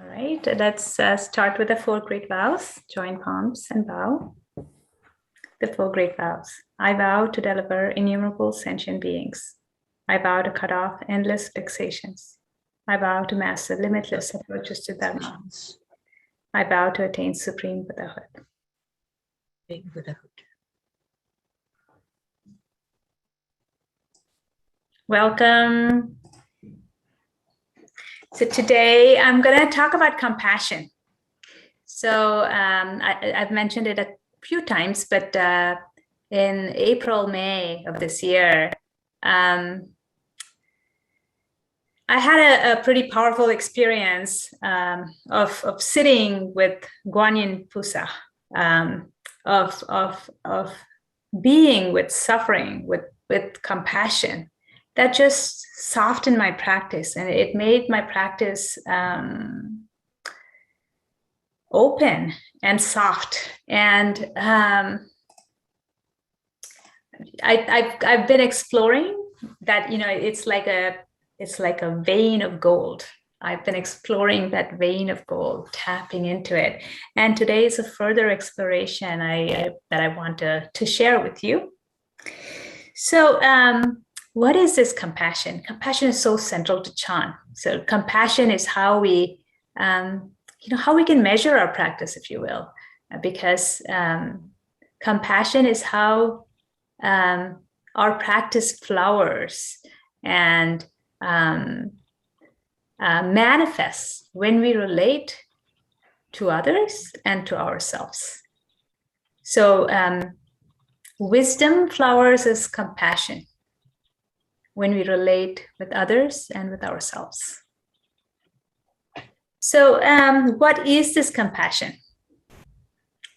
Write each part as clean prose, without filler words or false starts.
All right, let's start with the four great vows. Join palms and bow. The four great vows. I vow to deliver innumerable sentient beings. I vow to cut off endless fixations. I vow to master limitless approaches to Dharma. I vow to attain supreme Buddhahood. Welcome. So today I'm going to talk about compassion. So I've mentioned it a few times, but in April, May of this year, I had a pretty powerful experience of sitting with Guanyin Pusa, of being with suffering, with compassion. That just softened my practice, and it made my practice open and soft. And I've been exploring that. It's like a vein of gold. I've been exploring that vein of gold, tapping into it. And today is a further exploration that I want to share with you. So what is this compassion? Compassion is so central to Chan. So compassion is how we, how we can measure our practice, if you will, because compassion is how our practice flowers and manifests when we relate to others and to ourselves. So wisdom flowers as compassion when we relate with others and with ourselves. So what is this compassion?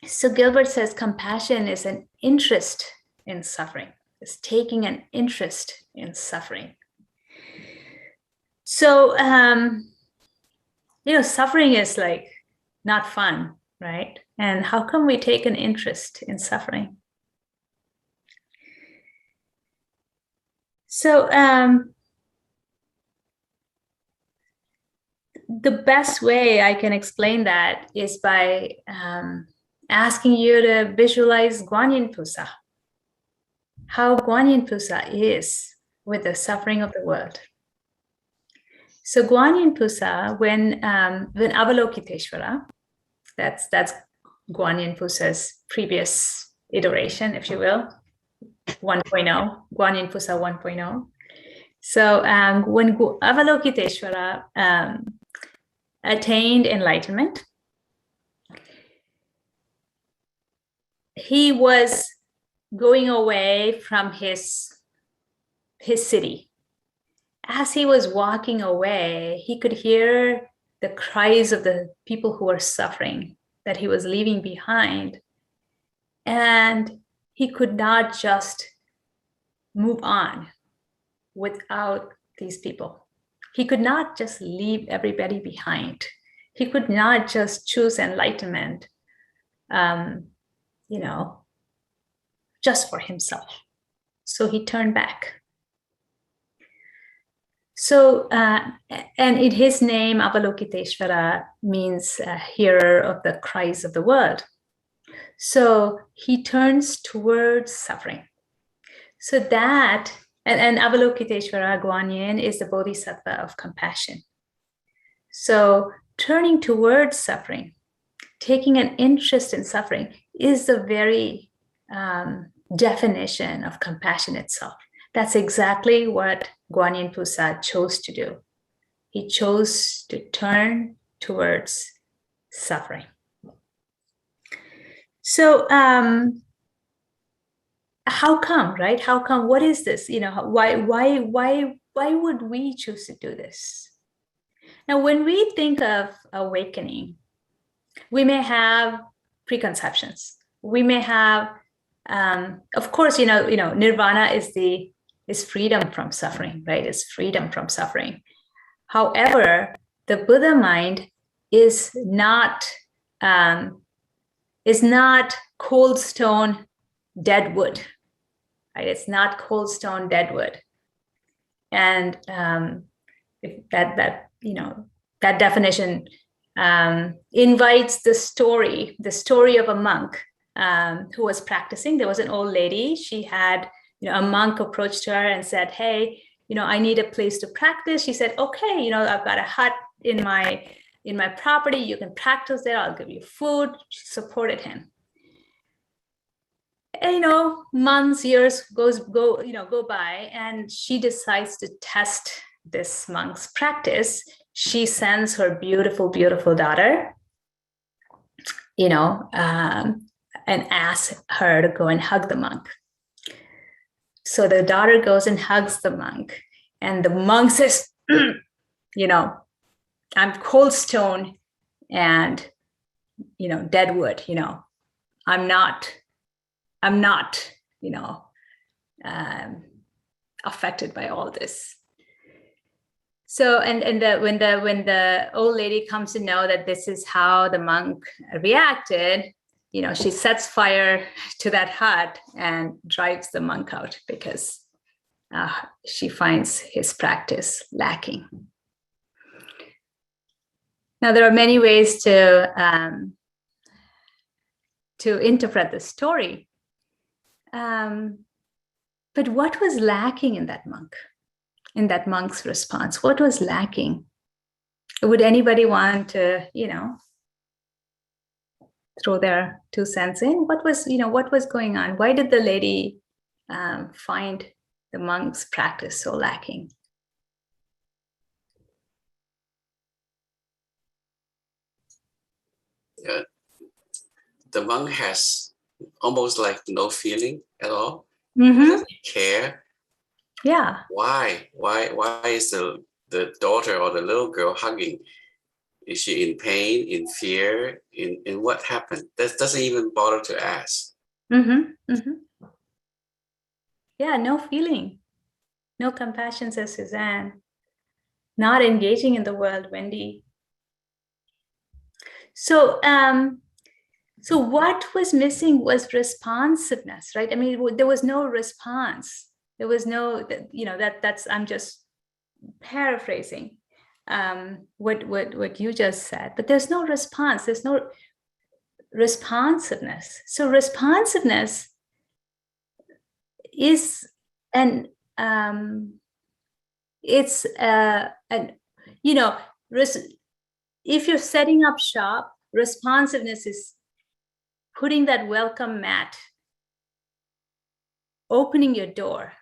So Gilbert says compassion is an interest in suffering. It's taking an interest in suffering. So, suffering is like not fun, right? And how come we take an interest in suffering? So, the best way I can explain that is by asking you to visualize Guanyin Pusa, how Guanyin Pusa is with the suffering of the world. So Guanyin Pusa, when Avalokiteshvara, that's Guanyin Pusa's previous iteration, if you will, 1.0, Guanyin Pusa 1.0. So when Avalokiteshvara attained enlightenment, he was going away from his city. As he was walking away, he could hear the cries of the people who were suffering that he was leaving behind. And he could not just move on without these people. He could not just leave everybody behind. He could not just choose enlightenment, just for himself. So he turned back. So, and in his name, Avalokiteshvara means hearer of the cries of the world. So he turns towards suffering. So that, and Avalokiteshvara Guanyin is the bodhisattva of compassion. So turning towards suffering, taking an interest in suffering is the very definition of compassion itself. That's exactly what Guanyin Pusa chose to do. He chose to turn towards suffering. So how come, right? How come? What is this? Why would we choose to do this? Now, when we think of awakening, we may have preconceptions. We may have, of course, nirvana is freedom from suffering, right? It's freedom from suffering. However, the Buddha mind is not cold stone dead wood, right? It's not cold stone dead wood, and that definition invites the story of a monk who was practicing. There was an old lady. She had, a monk approached her and said, "Hey, I need a place to practice." She said, "Okay, I've got a hut in my property. You can practice there. I'll give you food." She supported him. And, months, years go by, and she decides to test this monk's practice. She sends her beautiful, beautiful daughter, and asks her to go and hug the monk. So the daughter goes and hugs the monk, and the monk says, "I'm cold stone and, dead wood, I'm not, affected by all this." So, when the old lady comes to know that this is how the monk reacted, she sets fire to that hut and drives the monk out because she finds his practice lacking. Now, there are many ways to interpret the story. But what was lacking in that monk? In that monk's response, what was lacking? Would anybody want to, throw their 2 cents in? What was going on? Why did the lady find the monk's practice so lacking? The monk has almost like no feeling at all. Mm-hmm. Doesn't care. Yeah. Why is the daughter or the little girl hugging? Is she in pain, in fear, in what happened? That doesn't even bother to ask. Mm-hmm. Mm-hmm. Yeah, no feeling, no compassion, says Suzanne. Not engaging in the world, Wendy. So, so what was missing was responsiveness, right? I mean, there was no response. There was no, that's, I'm just paraphrasing what you just said, but there's no response. There's no responsiveness. So responsiveness is it's if you're setting up shop, responsiveness is putting that welcome mat, opening your door,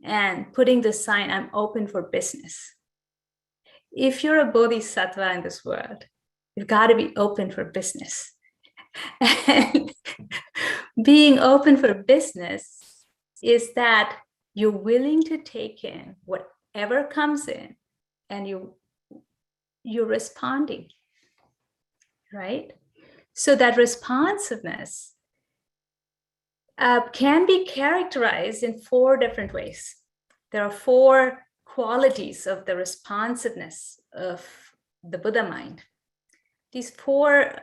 and putting the sign, "I'm open for business." If you're a bodhisattva in this world, you've got to be open for business. And being open for business is that you're willing to take in whatever comes in, and you're responding, right? So that responsiveness can be characterized in 4 different ways. There are 4 qualities of the responsiveness of the Buddha mind. These 4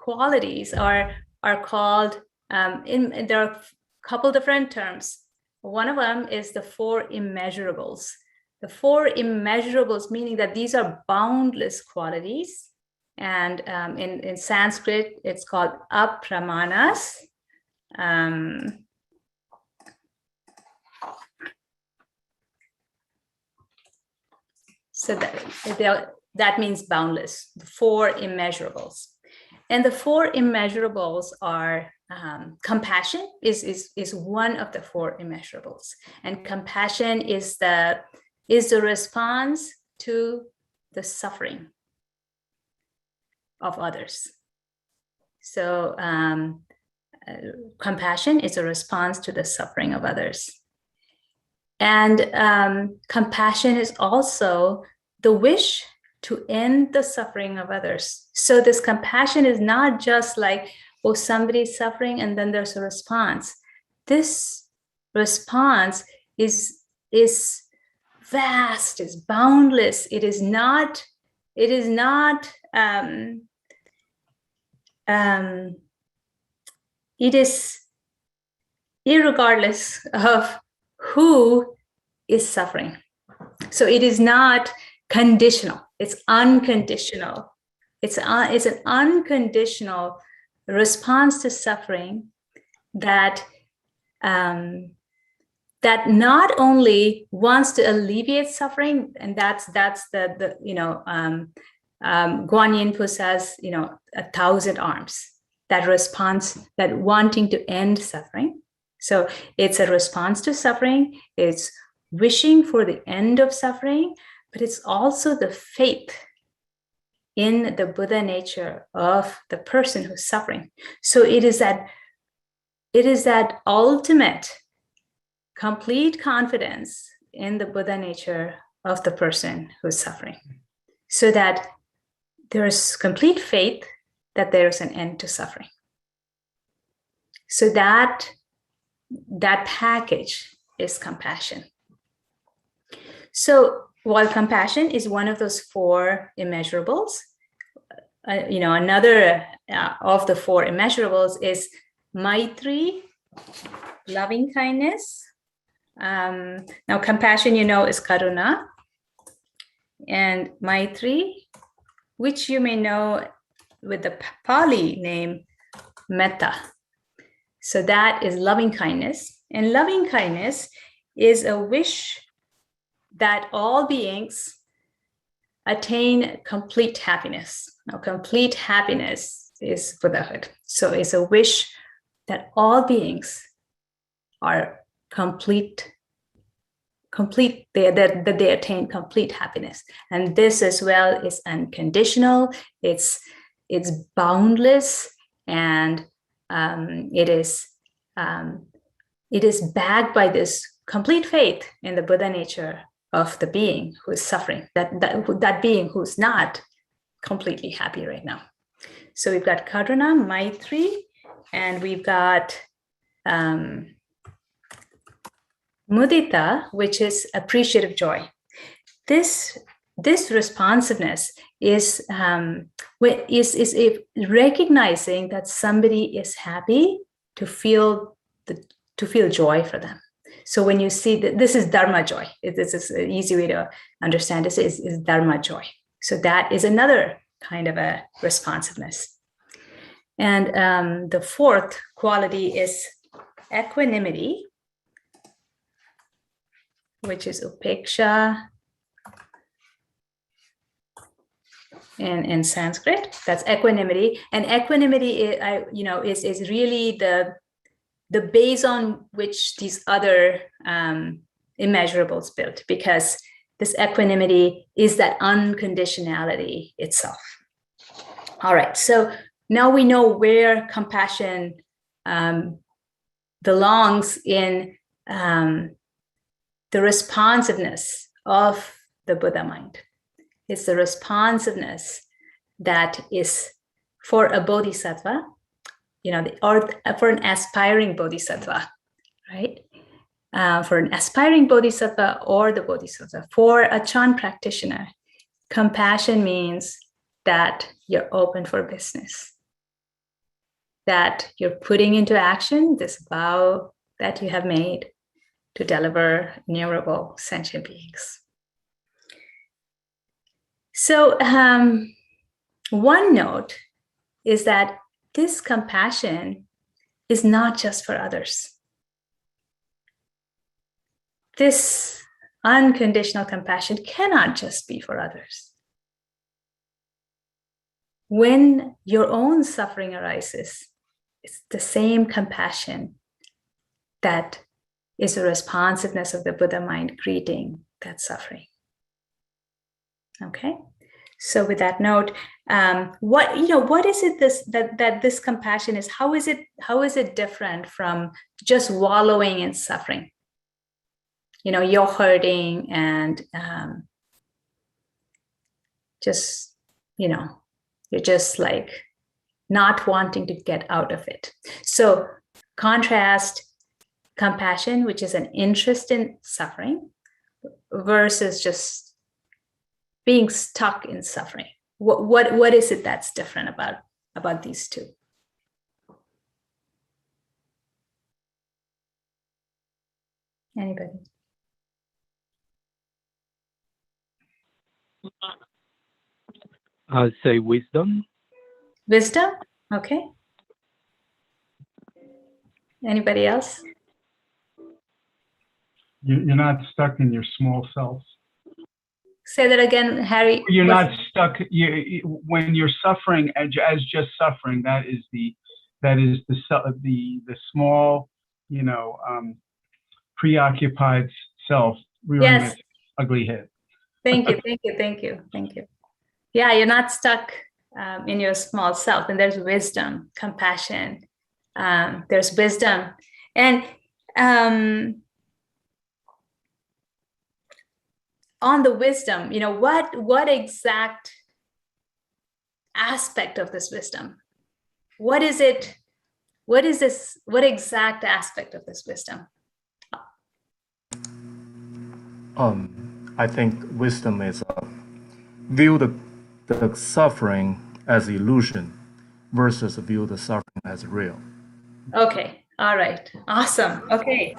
qualities are called, there are a couple different terms. One of them is the 4 immeasurables. The 4 immeasurables, meaning that these are boundless qualities. And in Sanskrit, it's called apramanas. So that means boundless, the 4 immeasurables. And the 4 immeasurables are compassion is one of the 4 immeasurables. And compassion is the response to the suffering of others. So compassion is a response to the suffering of others. And compassion is also the wish to end the suffering of others. So this compassion is not just like, oh, somebody's suffering and then there's a response. This response is vast, is boundless. It is irregardless of who is suffering. So it is not conditional, it's unconditional It's an unconditional response to suffering that that not only wants to alleviate suffering, and that's the Guan Yin Pu says, 1,000 arms, that response, that wanting to end suffering. So it's a response to suffering, it's wishing for the end of suffering, but it's also the faith in the Buddha nature of the person who's suffering. So it is that ultimate complete confidence in the Buddha nature of the person who's suffering, so that there's complete faith that there's an end to suffering. So that package is compassion. So while compassion is one of those four immeasurables, another of the four immeasurables is Maitri, loving kindness. Now compassion, is Karuna, and Maitri, which you may know with the Pali name Metta. So that is loving kindness, and loving kindness is a wish that all beings attain complete happiness. Now, complete happiness is Buddhahood. So it's a wish that all beings are complete, that they attain complete happiness. And this as well is unconditional, it's boundless, and it is backed by this complete faith in the Buddha nature of the being who is suffering, that being who's not completely happy right now. So we've got Karuna, Maitri, and we've got Mudita, which is appreciative joy. This responsiveness is recognizing that somebody is happy, to feel joy for them. So when you see that, this is Dharma joy. This is an easy way to understand this, is Dharma joy. So that is another kind of a responsiveness. And the fourth quality is equanimity, which is upeksha in Sanskrit. That's equanimity. And equanimity is really the base on which these other immeasurables built, because this equanimity is that unconditionality itself. All right, so now we know where compassion belongs in the responsiveness of the Buddha mind. It's the responsiveness that is for a bodhisattva, or for an aspiring bodhisattva, right? For an aspiring bodhisattva or the bodhisattva, for a Chan practitioner, compassion means that you're open for business, that you're putting into action this vow that you have made to deliver innumerable sentient beings. So one note is that this compassion is not just for others. This unconditional compassion cannot just be for others. When your own suffering arises, it's the same compassion that is the responsiveness of the Buddha mind greeting that suffering. Okay, so with that note, what is it that this compassion is? How is it different from just wallowing in suffering? You're hurting and you're just like not wanting to get out of it. So contrast compassion, which is an interest in suffering, versus just being stuck in suffering. What is it that's different about these two? Anybody? Say wisdom. Wisdom? Okay. Anybody else? You're not stuck in your small self. Say that again, Harry. You're not stuck. When you're suffering as just suffering, that is the small, preoccupied self rearing its ugly head. Thank you. Yeah, you're not stuck in your small self, and there's wisdom, compassion. There's wisdom, and on the wisdom, what exact aspect of this wisdom? What is it? What is this? What exact aspect of this wisdom? I think wisdom is view the suffering as illusion versus view the suffering as real. Okay. All right. Awesome. Okay.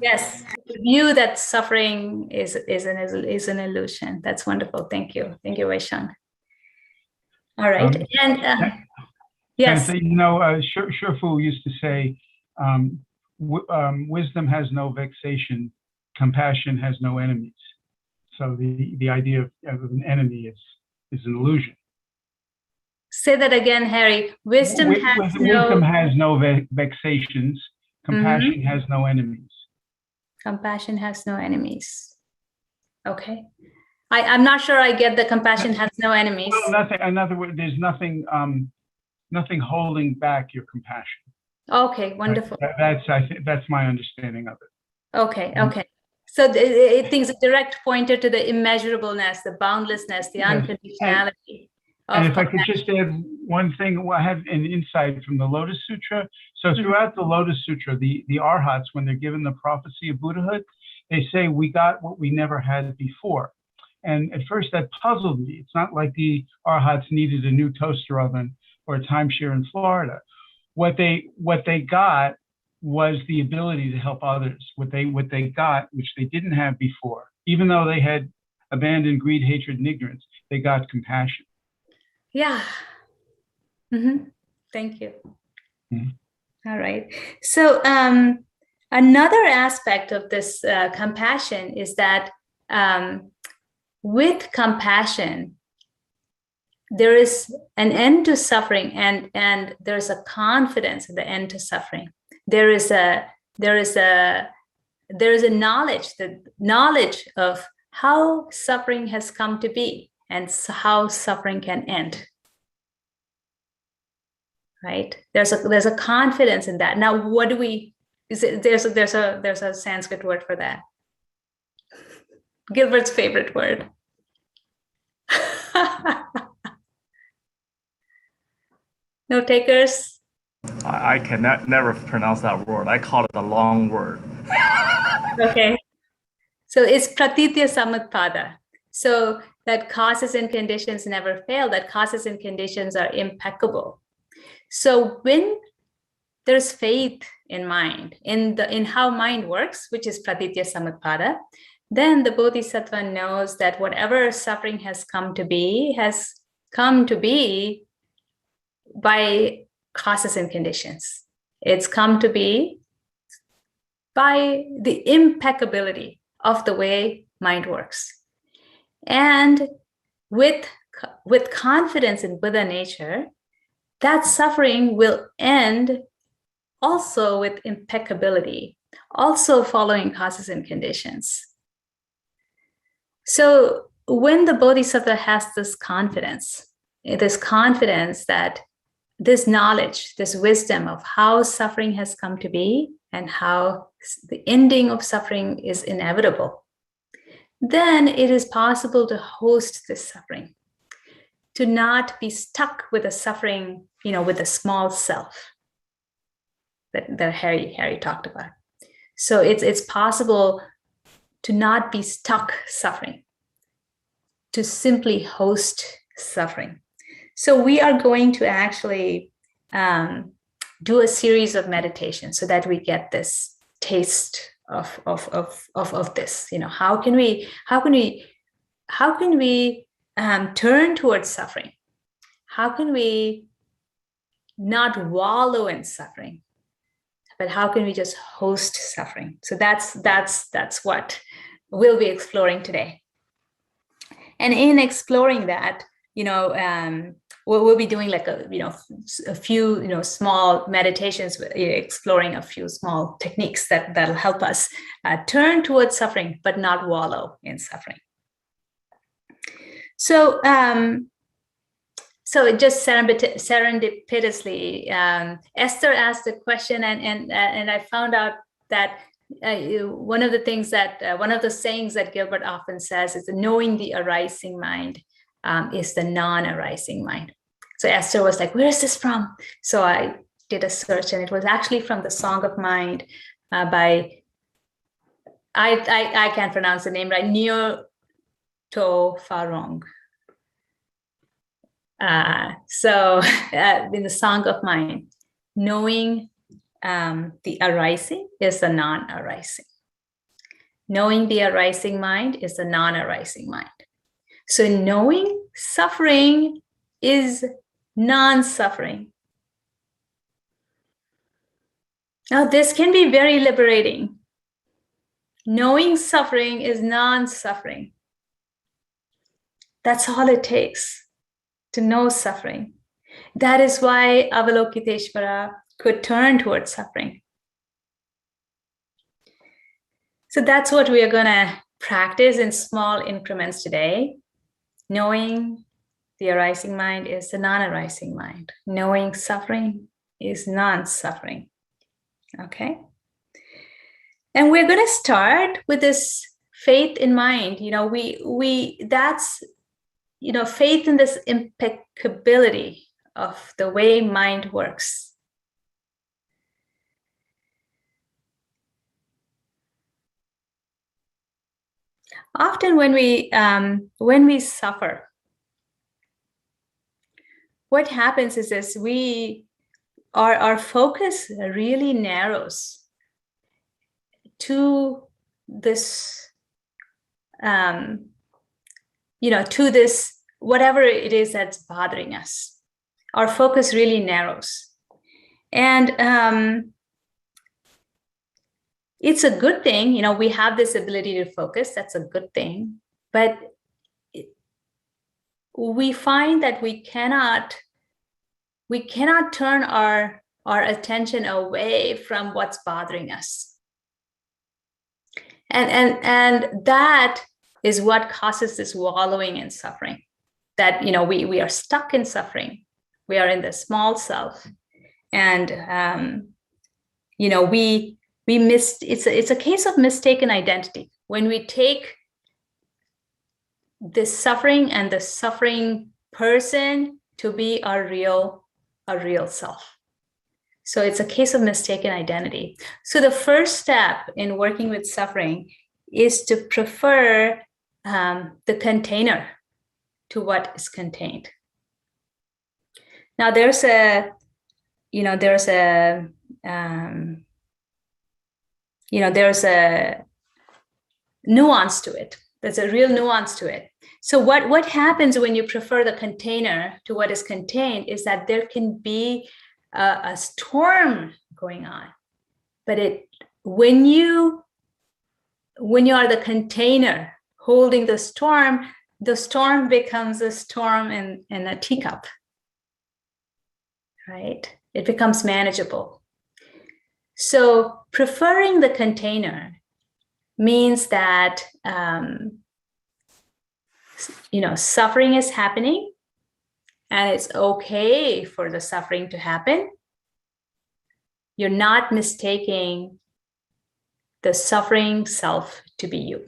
Yes. View that suffering is an illusion. That's wonderful. Thank you. Thank you, Vaishang. All right. Yes. And Shifu used to say, wisdom has no vexation, compassion has no enemies. So the idea of an enemy is an illusion. Say that again, Harry. Wisdom has no vexations. Compassion has no enemies. Compassion has no enemies. Okay. I'm not sure I get the compassion has no enemies. Well, nothing. In other words, there's nothing holding back your compassion. Okay, wonderful. I think that's my understanding of it. Okay. So it thinks a direct pointer to the immeasurableness, the boundlessness, the unconditionality. And if I could just add one thing, I have an insight from the Lotus Sutra. So throughout the Lotus Sutra, the Arhats, when they're given the prophecy of Buddhahood, they say, we got what we never had before. And at first that puzzled me. It's not like the Arhats needed a new toaster oven or a timeshare in Florida. What they got was the ability to help others. What they got, which they didn't have before, even though they had abandoned greed, hatred, and ignorance, they got compassion. Yeah. Thank you. All right. So another aspect of this compassion is that with compassion, there is an end to suffering, and there's a confidence in the end to suffering. There is a knowledge, the knowledge of how suffering has come to be and how suffering can end. Right? There's a confidence in that. Now, what do we? There's a Sanskrit word for that. Gilbert's favorite word. No takers? I can never pronounce that word. I call it a long word. Okay. So it's pratitya samutpada. So that causes and conditions never fail, that causes and conditions are impeccable. So when there's faith in mind, in how mind works, which is pratitya samutpada, then the bodhisattva knows that whatever suffering has come to be by causes and conditions. It's come to be by the impeccability of the way mind works. And with confidence in Buddha nature, that suffering will end also with impeccability, also following causes and conditions. So when the bodhisattva has this confidence that this knowledge, this wisdom of how suffering has come to be and how the ending of suffering is inevitable, then it is possible to host this suffering, to not be stuck with the suffering, with a small self that Harry talked about. So it's possible to not be stuck suffering, to simply host suffering. So we are going to actually do a series of meditations so that we get this taste of this. How can we turn towards suffering? How can we not wallow in suffering, but how can we just host suffering? So that's what we'll be exploring today. And in exploring that, we'll be doing like a few small meditations, exploring a few small techniques that'll help us turn towards suffering, but not wallow in suffering. So it just serendipitously, Esther asked a question, and I found out that one of the sayings that Gilbert often says is, knowing the arising mind is the non-arising mind. So Esther was like, where is this from? So I did a search, and it was actually from the Song of Mind by, I can't pronounce the name right, Neo To Farong. So in the Song of Mind, knowing the arising is the non-arising. Knowing the arising mind is the non-arising mind. So knowing suffering is non-suffering. Now this can be very liberating. Knowing suffering is non-suffering. That's all it takes to know suffering. That is why Avalokiteshvara could turn towards suffering. So that's what we are going to practice in small increments today. Knowing the arising mind is the non-arising mind. Knowing suffering is non-suffering. Okay? And we're going to start with this faith in mind. That's faith in this impeccability of the way mind works. Often when we suffer, what happens is this: our focus really narrows to this, to this, whatever it is that's bothering us. Our focus really narrows. And it's a good thing, we have this ability to focus. That's a good thing. But we find that we cannot turn our attention away from what's bothering us. And that is what causes this wallowing in suffering. That we are stuck in suffering. We are in the small self, and we missed. It's a case of mistaken identity when we take this suffering and the suffering person to be a real self. So it's a case of mistaken identity. So the first step in working with suffering is to prefer the container to what is contained. Now there's a nuance to it. There's a real nuance to it. So what happens when you prefer the container to what is contained is that there can be a storm going on. But when you are the container holding the storm becomes a storm in a teacup, right? It becomes manageable. So preferring the container means that suffering is happening, and it's okay for the suffering to happen. You're not mistaking the suffering self to be you.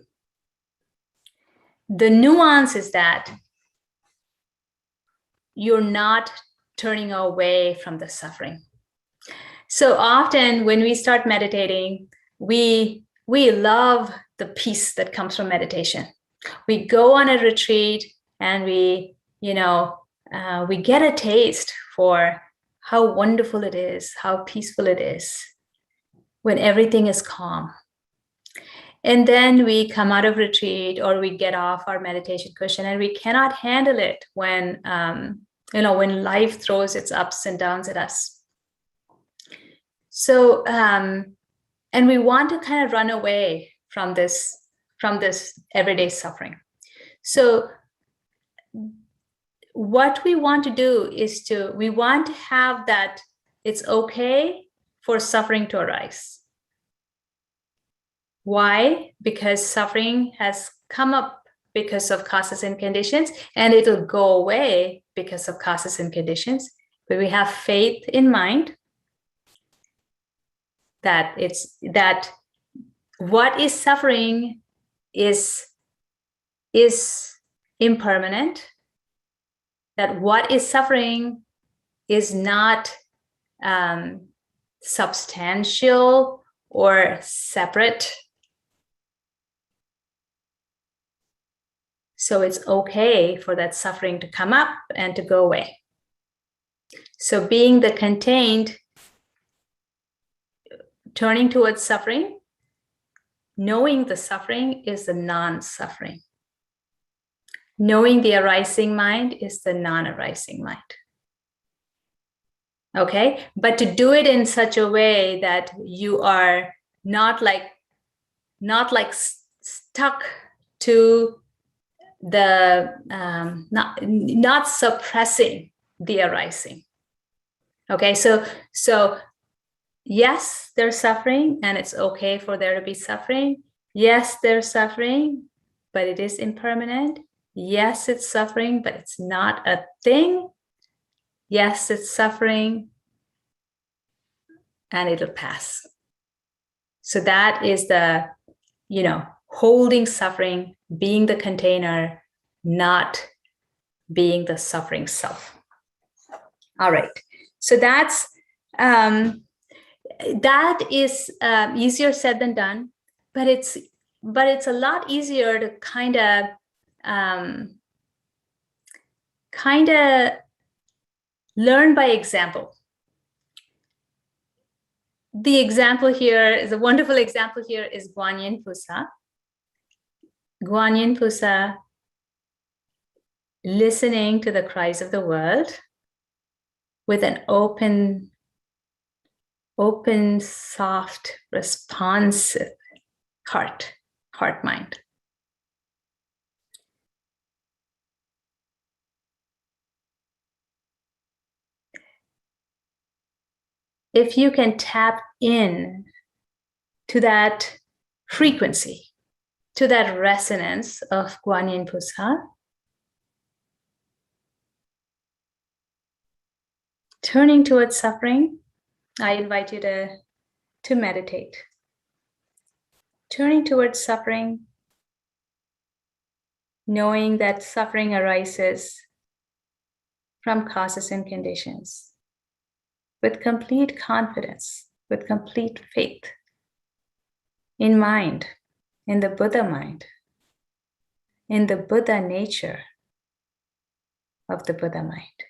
The nuance is that you're not turning away from the suffering. So often when we start meditating, we love the peace that comes from meditation. We go on a retreat and we get a taste for how wonderful it is, how peaceful it is when everything is calm. And then we come out of retreat, or we get off our meditation cushion, and we cannot handle it when, when life throws its ups and downs at us. So, and we want to kind of run away from this everyday suffering. So what we want to do is we want to have that it's okay for suffering to arise. Why? Because suffering has come up because of causes and conditions, and it'll go away because of causes and conditions. But we have faith in mind that what is suffering is impermanent, that what is suffering is not substantial or separate. So it's okay for that suffering to come up and to go away. So being the contained, turning towards suffering, knowing the suffering is the non-suffering. Knowing the arising mind is the non-arising mind. Okay, but to do it in such a way that you are not stuck to the not suppressing the arising. Okay, so yes, there's suffering, and it's okay for there to be suffering. Yes, there's suffering, but it is impermanent. Yes, it's suffering, but it's not a thing. Yes, it's suffering, and it'll pass. So that is the, holding suffering, being the container, not being the suffering self. All right. So that is easier said than done, but it's a lot easier to kind of learn by example. The example here is a wonderful example here is Guanyin Pusa. Guanyin Pusa listening to the cries of the world with an open, soft, responsive heart mind. If you can tap in to that frequency, to that resonance of Guanyin Pusa, turning towards suffering, I invite you to meditate. Turning towards suffering, knowing that suffering arises from causes and conditions, with complete confidence, with complete faith in mind, in the Buddha mind, in the Buddha nature of the Buddha mind,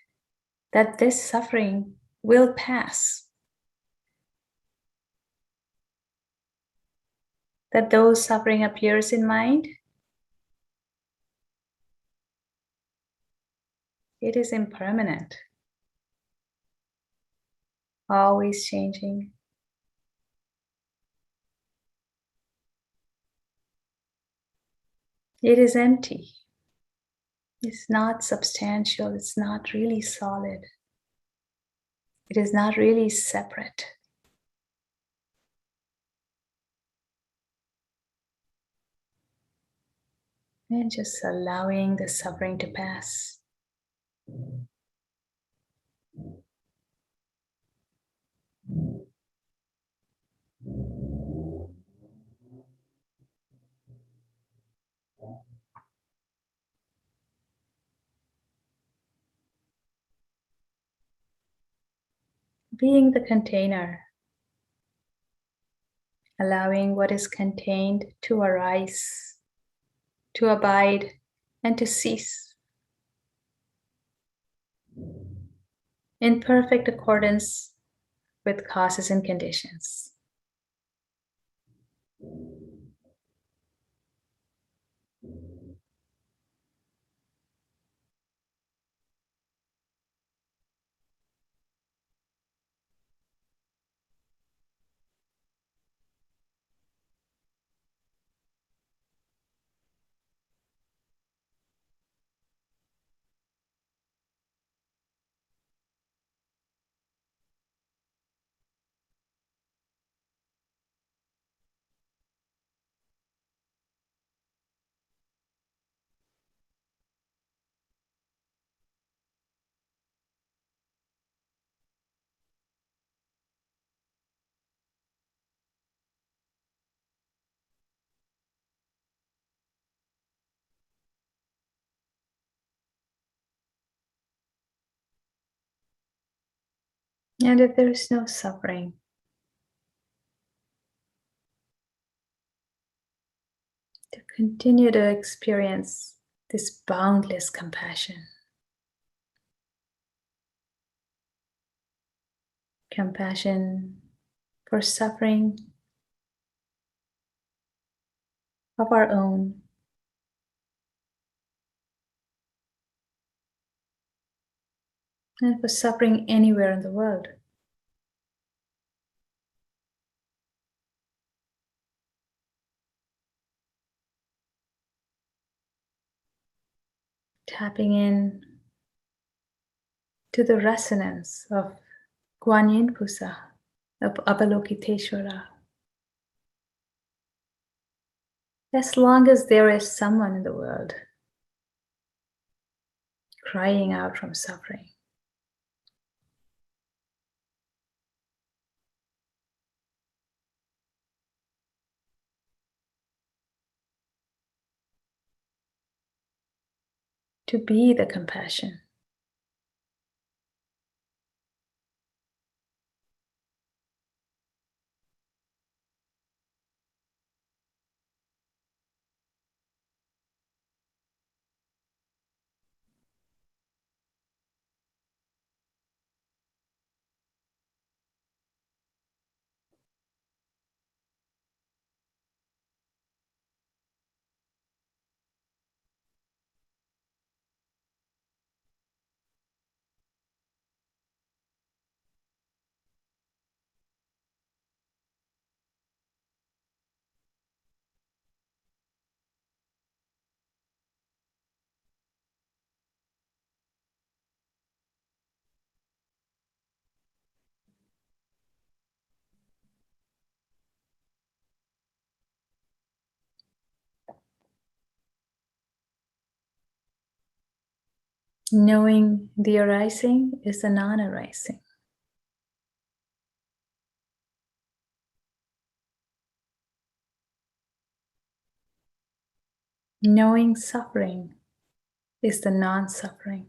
that this suffering will pass. That though suffering appears in mind, it is impermanent, always changing. It is empty. It's not substantial. It's not really solid. It is not really separate. And just allowing the suffering to pass. Being the container, allowing what is contained to arise, to abide, and to cease in perfect accordance with causes and conditions. And if there is no suffering, to continue to experience this boundless compassion. Compassion for suffering of our own, and for suffering anywhere in the world. Tapping in to the resonance of Guan Yin Pusa, of Avalokiteshvara. As long as there is someone in the world crying out from suffering, to be the compassion. Knowing the arising is the non-arising. Knowing suffering is the non-suffering.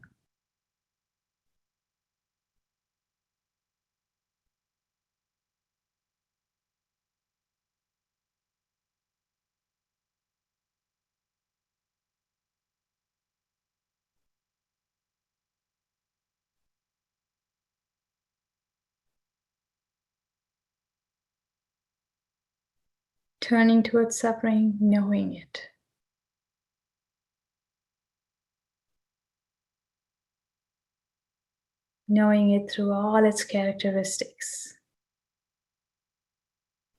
Turning towards suffering, knowing it. Knowing it through all its characteristics.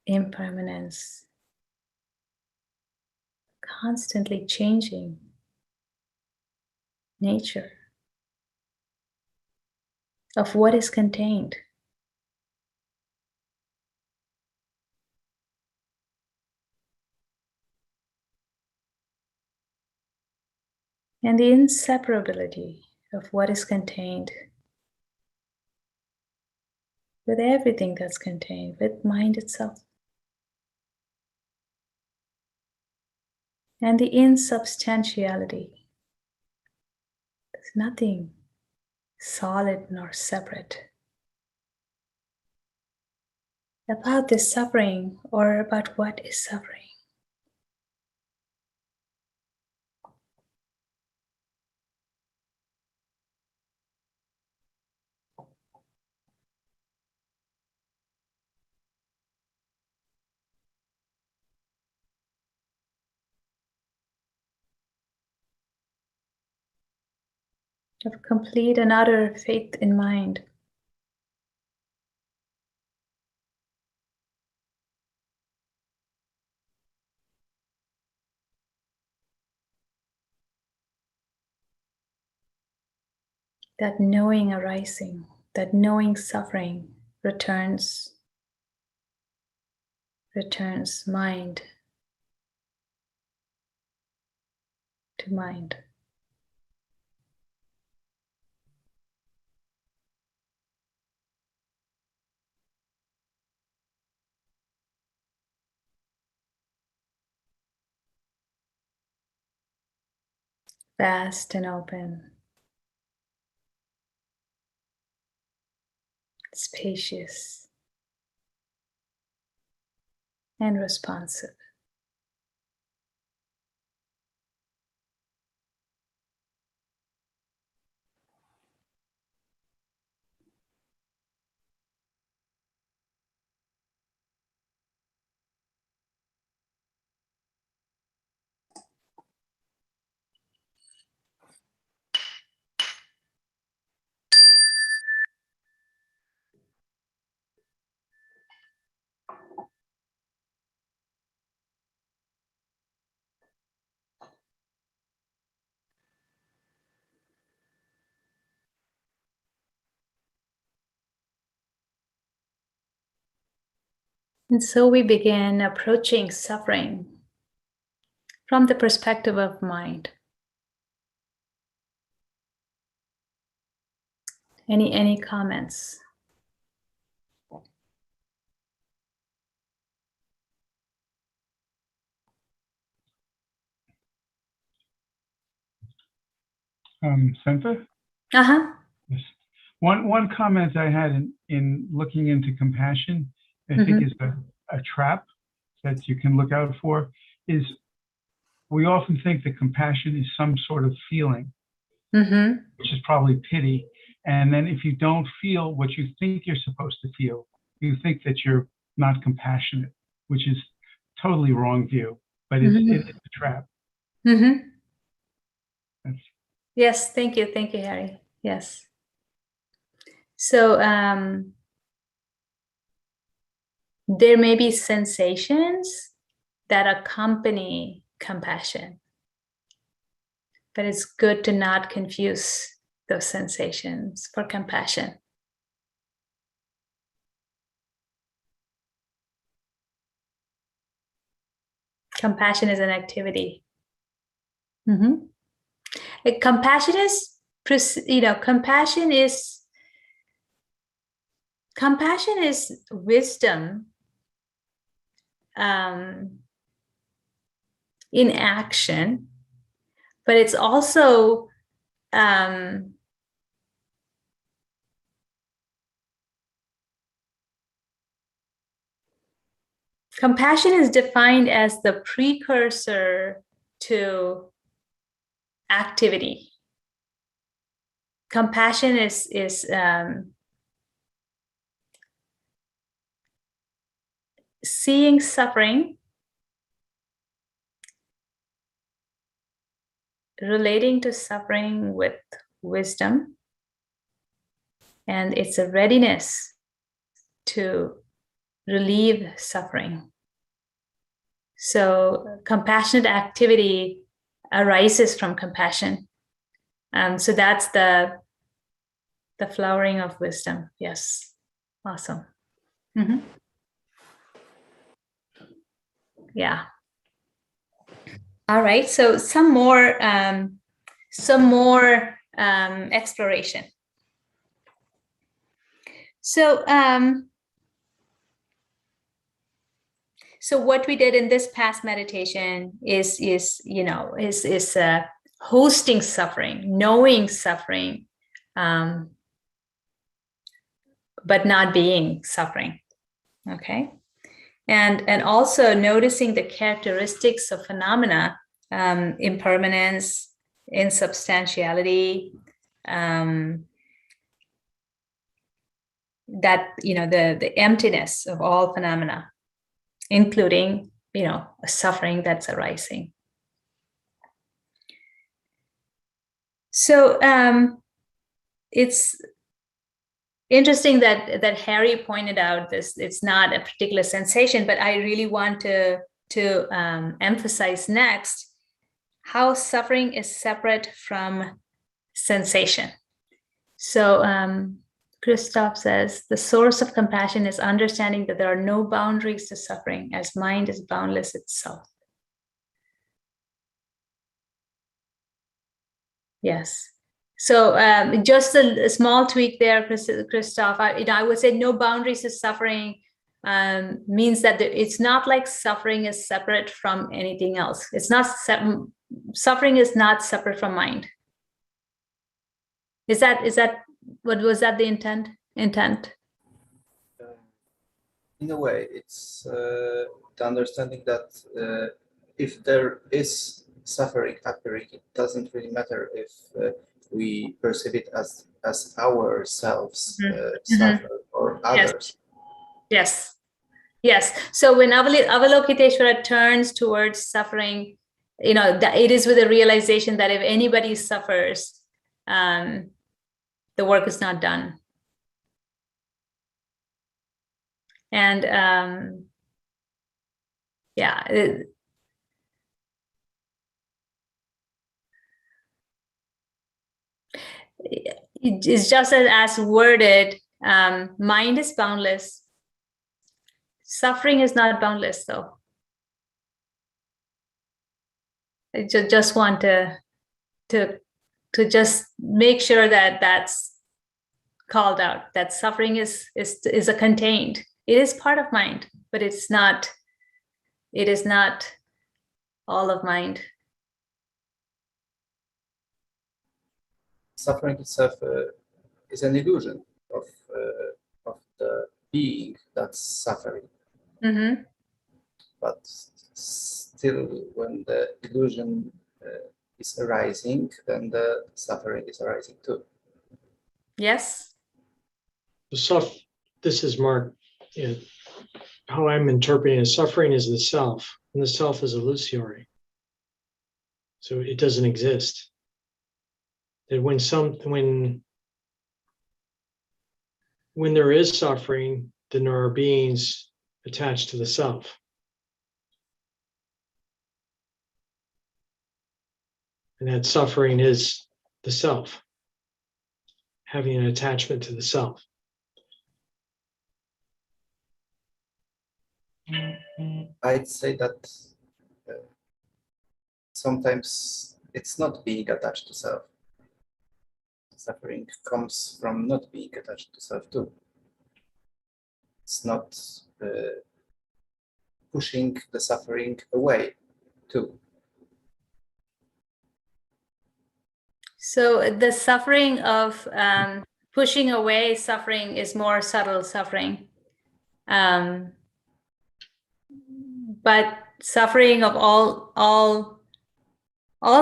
Impermanence, constantly changing nature of what is contained. And the inseparability of what is contained with everything that's contained, with mind itself. And the insubstantiality. There's nothing solid nor separate about this suffering or about what is suffering. Of complete and utter faith in mind. That knowing arising, that knowing suffering returns mind to mind. Vast and open. spacious, and responsive. And so we begin approaching suffering from the perspective of mind. Any comments? Sentha? Uh-huh. Yes. One comment I had in looking into compassion, I think is a trap that you can look out for, is we often think that compassion is some sort of feeling, which is probably pity. And then if you don't feel what you think you're supposed to feel, you think that you're not compassionate, which is totally wrong view, but it's a trap. Yes, thank you, Harry. Yes. So there may be sensations that accompany compassion, but it's good to not confuse those sensations for compassion. Compassion is an activity. Compassion is, compassion is wisdom in action, but it's also compassion is defined as the precursor to activity. Compassion is seeing suffering, relating to suffering with wisdom, and it's a readiness to relieve suffering. So compassionate activity arises from compassion. So that's the flowering of wisdom. Yes. Awesome. Yeah. All right. So some more exploration. So so what we did in this past meditation is hosting suffering, knowing suffering, but not being suffering. Okay. And also noticing the characteristics of phenomena, impermanence, insubstantiality, that the emptiness of all phenomena, including a suffering that's arising. So it's interesting that Harry pointed out this. It's not a particular sensation, but I really want to emphasize next how suffering is separate from sensation. So Christoph says, the source of compassion is understanding that there are no boundaries to suffering, as mind is boundless itself. Yes. So just a small tweak there, Christoph. I would say no boundaries to suffering means that it's not like suffering is separate from anything else. It's not suffering is not separate from mind. Is that what was that the intent? in a way, it's the understanding that if there is suffering appearing, it doesn't really matter if we perceive it as ourselves suffer or others. Yes. Yes. So when Avalokiteshvara turns towards suffering, that it is with a realization that if anybody suffers, the work is not done. And it's just as worded, mind is boundless. Suffering is not boundless, though. I just want to just make sure that that's called out, that suffering is a contained. It is part of mind, but it is not all of mind. Suffering itself is an illusion of the being that's suffering. Mm-hmm. But still, when the illusion is arising, then the suffering is arising too. Yes. This is Mark. How I'm interpreting it, suffering is the self, and the self is illusory. So it doesn't exist. That when there is suffering, then there are beings attached to the self. And that suffering is the self, having an attachment to the self. I'd say that sometimes it's not being attached to self. Suffering comes from not being attached to self too. It's not pushing the suffering away too. So the suffering of pushing away suffering is more subtle suffering. But suffering of all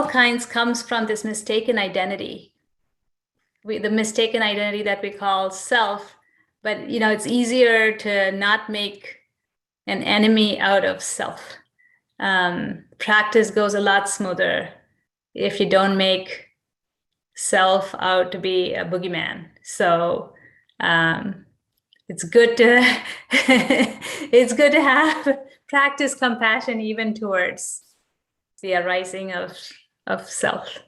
kinds comes from this mistaken identity. The mistaken identity that we call self, but it's easier to not make an enemy out of self. Practice goes a lot smoother if you don't make self out to be a boogeyman. So it's good to have practice compassion even towards the arising of self.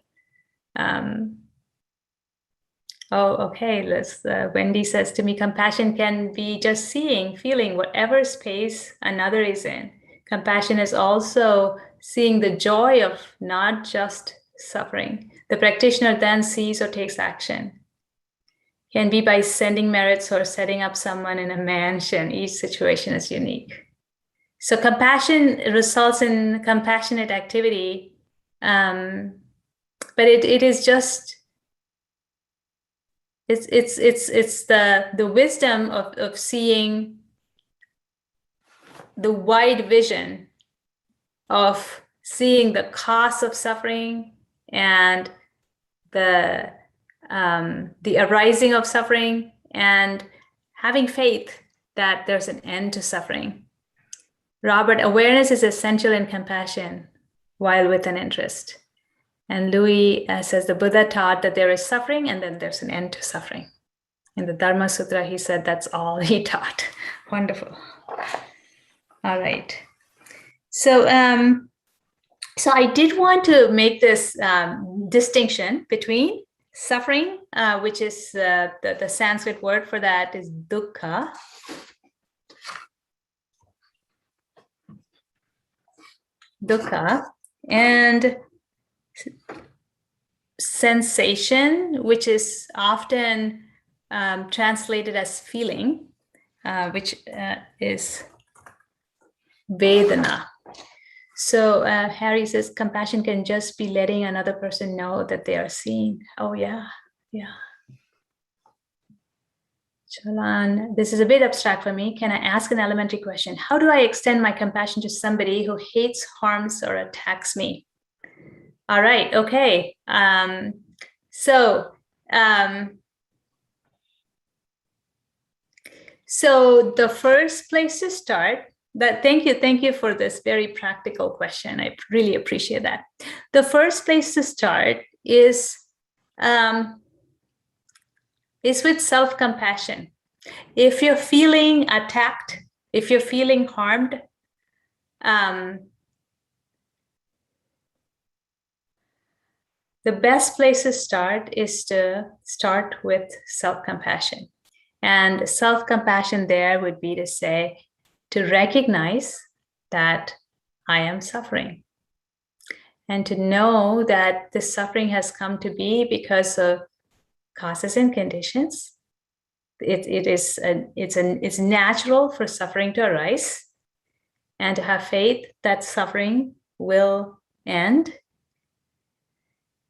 Okay. Wendy says to me, compassion can be just seeing, feeling whatever space another is in. Compassion is also seeing the joy of not just suffering. The practitioner then sees or takes action. Can be by sending merits or setting up someone in a mansion. Each situation is unique. So compassion results in compassionate activity, but it is just it's the wisdom of seeing the wide vision of seeing the cost of suffering and the arising of suffering, and having faith that there's an end to suffering. Robert, awareness is essential in compassion while with an interest. And Louis says the Buddha taught that there is suffering and then there's an end to suffering. In the Dharma Sutra, he said that's all he taught. Wonderful. All right. So I did want to make this distinction between suffering, which is the Sanskrit word for that is dukkha. Dukkha, and sensation, which is often translated as feeling, which is Vedana. So Harry says compassion can just be letting another person know that they are seen. Oh yeah. Chalan, this is a bit abstract for me. Can I ask an elementary question? How do I extend my compassion to somebody who hates, harms, or attacks me? All right, okay. So the first place to start, thank you for this very practical question. I really appreciate that. The first place to start is with self-compassion. If you're feeling attacked, if you're feeling harmed, the best place to start is to start with self-compassion. And self-compassion there would be to say, to recognize that I am suffering. And to know that this suffering has come to be because of causes and conditions. It's natural for suffering to arise, and to have faith that suffering will end,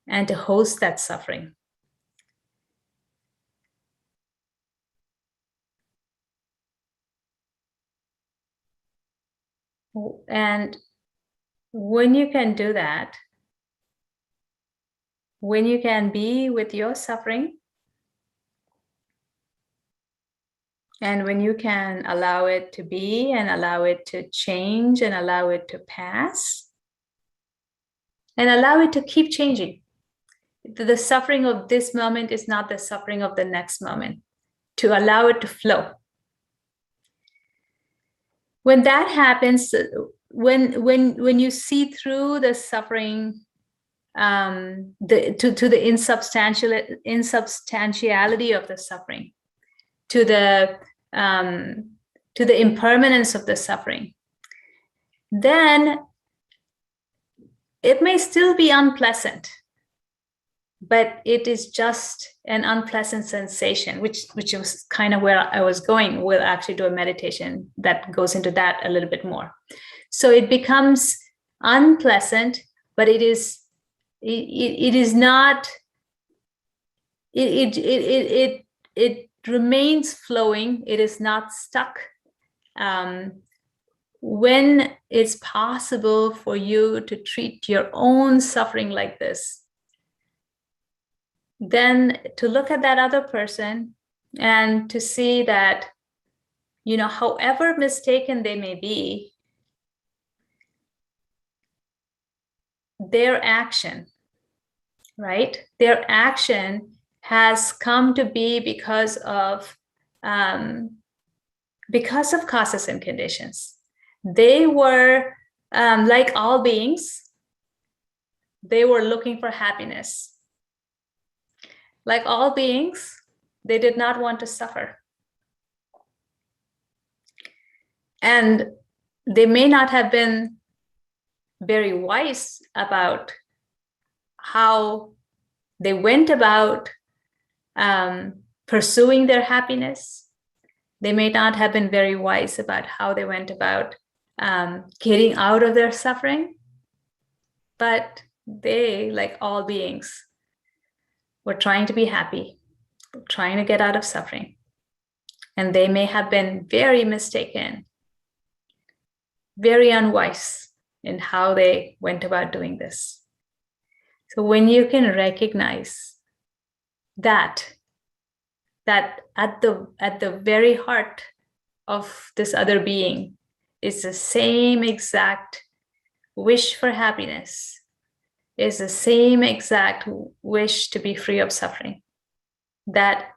and to host that suffering. And when you can do that, when you can be with your suffering, and when you can allow it to be and allow it to change and allow it to pass and allow it to keep changing. The suffering of this moment is not the suffering of the next moment. To allow it to flow. When that happens, when you see through the suffering, to the insubstantiality of the suffering, to the impermanence of the suffering, then it may still be unpleasant, but it is just an unpleasant sensation, which was kind of where I was going. We'll actually do a meditation that goes into that a little bit more. So it becomes unpleasant, but it is not. It remains flowing. It is not stuck. When it's possible for you to treat your own suffering like this, then to look at that other person and to see that, however mistaken they may be, their action, right? Their action has come to be because of causes and conditions. They were, like all beings, they were looking for happiness. Like all beings, they did not want to suffer. And they may not have been very wise about how they went about pursuing their happiness. They may not have been very wise about how they went about getting out of their suffering. But they, like all beings, were trying to be happy, trying to get out of suffering. And they may have been very mistaken, very unwise in how they went about doing this. So when you can recognize that at the very heart of this other being is the same exact wish for happiness, is the same exact wish to be free of suffering that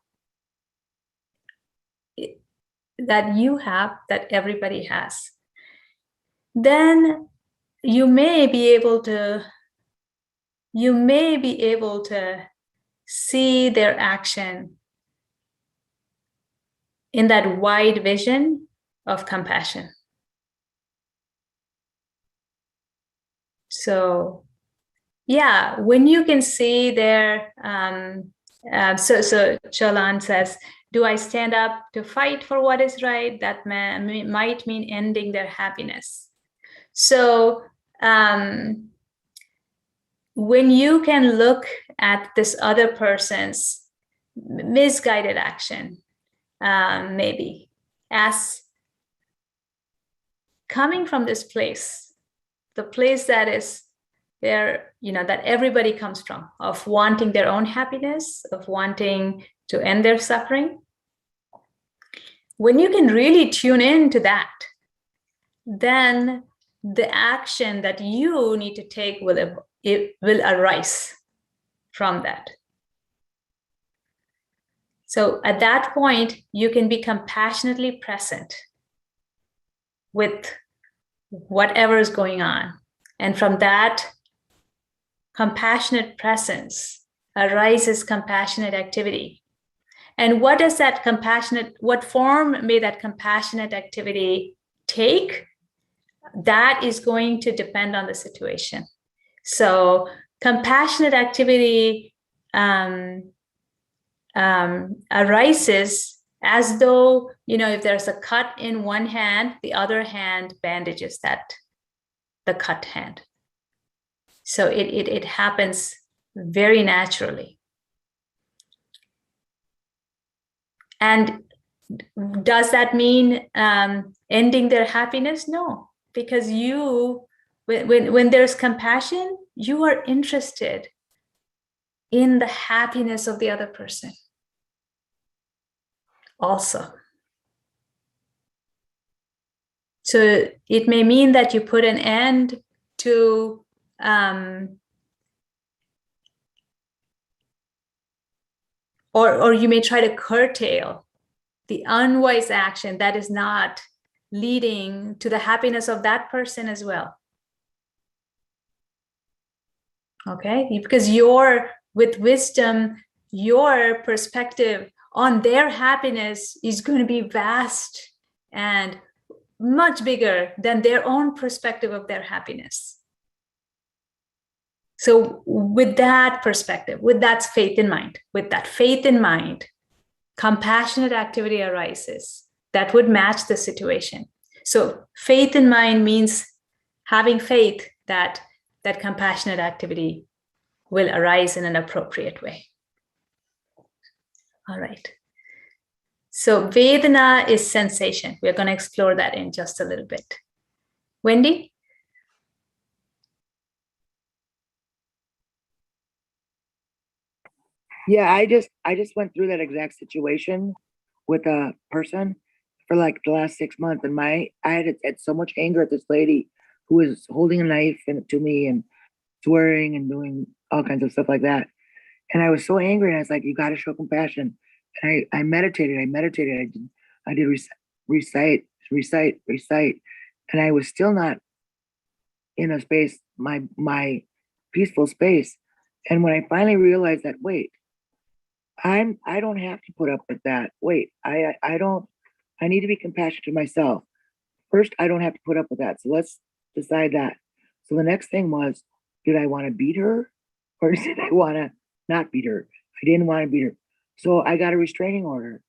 you have, that everybody has, then you may be able to see their action in that wide vision of compassion. So yeah, when you can see their, so Cholan says, do I stand up to fight for what is right? That might mean ending their happiness. So when you can look at this other person's misguided action maybe, as coming from this place, the place that is there, that everybody comes from, of wanting their own happiness, of wanting to end their suffering. When you can really tune into that, then the action that you need to take will arise from that. So at that point, you can be compassionately present with whatever is going on. And from that compassionate presence arises compassionate activity. And what form may that compassionate activity take? That is going to depend on the situation. So compassionate activity arises as though, if there's a cut in one hand, the other hand bandages the cut hand. So it happens very naturally. And does that mean ending their happiness? No, because when there's compassion, you are interested in the happiness of the other person also. So it may mean that you put an end to or you may try to curtail the unwise action that is not leading to the happiness of that person as well. Okay, because with wisdom, your perspective on their happiness is going to be vast and much bigger than their own perspective of their happiness. So with that perspective, with that faith in mind, compassionate activity arises that would match the situation. So faith in mind means having faith that compassionate activity will arise in an appropriate way. All right. So Vedana is sensation. We're going to explore that in just a little bit. Wendy? Yeah, I just went through that exact situation with a person for like the last 6 months, and I had so much anger at this lady who was holding a knife to me and swearing and doing all kinds of stuff like that. And I was so angry, and I was like, "You got to show compassion." And I meditated. I did recite, and I was still not in a space, my peaceful space. And when I finally realized that, wait, I don't have to put up with that. Wait, I need to be compassionate to myself. First, I don't have to put up with that. So let's decide that. So the next thing was, did I want to beat her or did I want to not beat her? I didn't want to beat her. So I got a restraining order.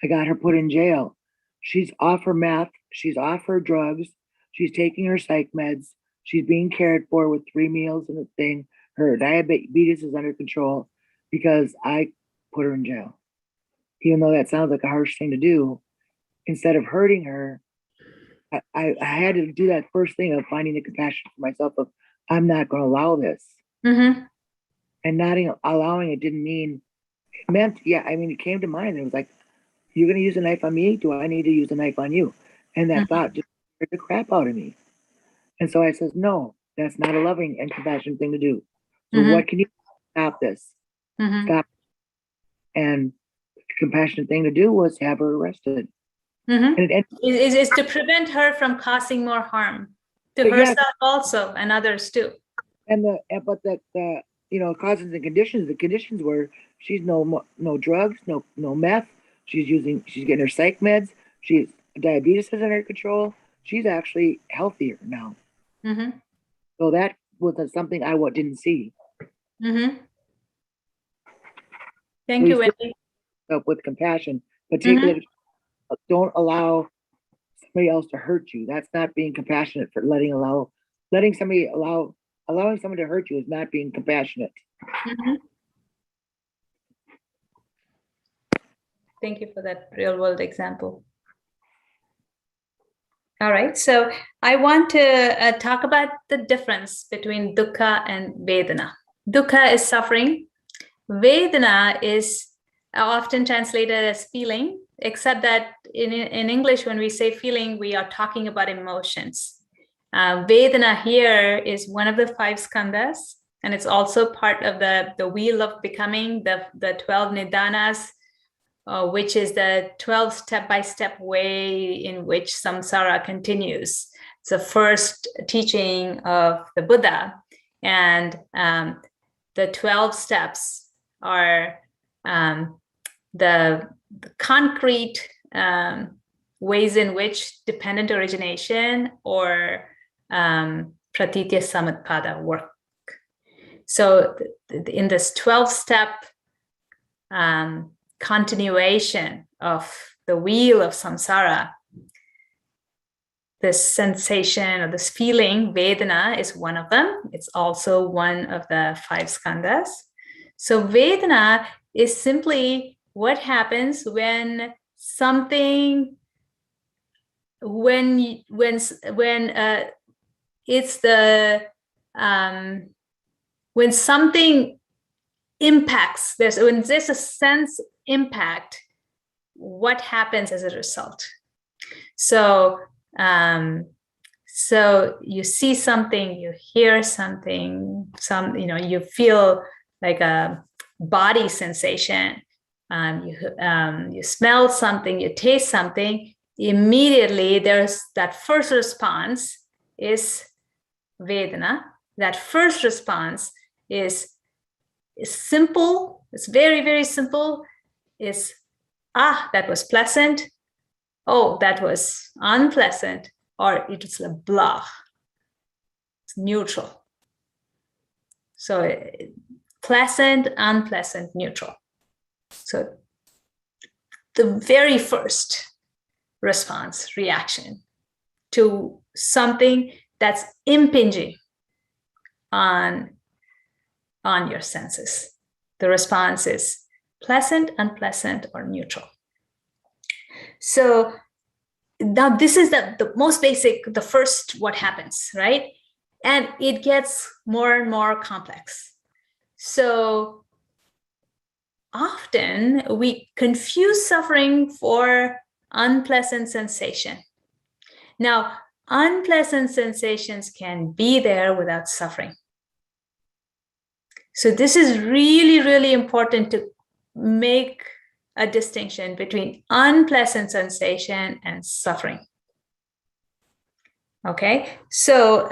I got her put in jail. She's off her meth. She's off her drugs. She's taking her psych meds. She's being cared for with 3 meals and a thing. Her diabetes is under control because I put her in jail. Even though that sounds like a harsh thing to do, instead of hurting her, I had to do that first thing of finding the compassion for myself of, I'm not going to allow this. Mm-hmm. And not allowing it didn't mean, it meant, yeah, I mean, it came to mind. It was like, you're going to use a knife on me? Do I need to use a knife on you? And that thought just scared the crap out of me. And so I says, no, that's not a loving and compassionate thing to do. So what can you stop this? Stop. And the compassionate thing to do was have her arrested. And is to prevent her from causing more harm to herself also and others too. And but the causes and conditions. The conditions were she's no drugs, no meth. She's getting her psych meds. She's diabetes is under control. She's actually healthier now. So that was something I didn't see. Thank you, Wendy. With compassion, but don't allow somebody else to hurt you. That's not being compassionate. For allowing someone to hurt you is not being compassionate. Thank you for that real world example. All right, so I want to talk about the difference between dukkha and vedana. Dukkha is suffering. Vedana is often translated as feeling, except that in English, when we say feeling, we are talking about emotions. Vedana here is one of the 5 skandhas, and it's also part of the wheel of becoming, the 12 nidanas, which is the 12 step-by-step way in which samsara continues. It's the first teaching of the Buddha, and the 12 steps are the concrete ways in which dependent origination or pratitya samutpada work. So in this 12-step continuation of the wheel of samsara, this sensation or this feeling, Vedana, is one of them. It's also one of the 5 skandhas. So Vedana is simply what happens when something, when something impacts, when there's a sense impact, what happens as a result. So so you see something, you hear something, you feel like a body sensation, you smell something, you taste something, immediately there's that first response is Vedana. That first response is simple, it's very, very simple, is, that was pleasant, oh, that was unpleasant, or it's a blah. It's neutral. So pleasant, unpleasant, neutral. So the very first response, reaction to something that's impinging on your senses, the response is pleasant, unpleasant, or neutral. So now this is the most basic, the first what happens, right? And it gets more and more complex. So often we confuse suffering for unpleasant sensation. Now, unpleasant sensations can be there without suffering. So this is really, really important to make a distinction between unpleasant sensation and suffering. Okay, so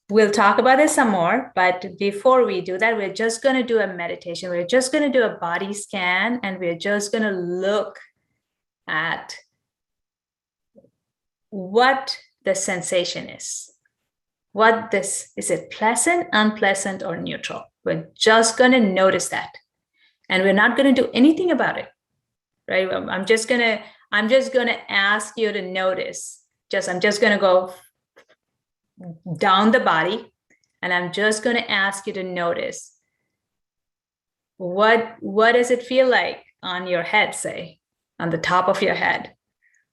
we'll talk about this some more, but before we do that, we're just going to do a meditation. We're just going to do a body scan, and we're just going to look at what the sensation is. Is it pleasant, unpleasant, or neutral? We're just going to notice that. And we're not going to do anything about it, right? I'm just going to ask you to notice. I'm just going to go down the body, and I'm just going to ask you to notice what does it feel like on your head, say, on the top of your head?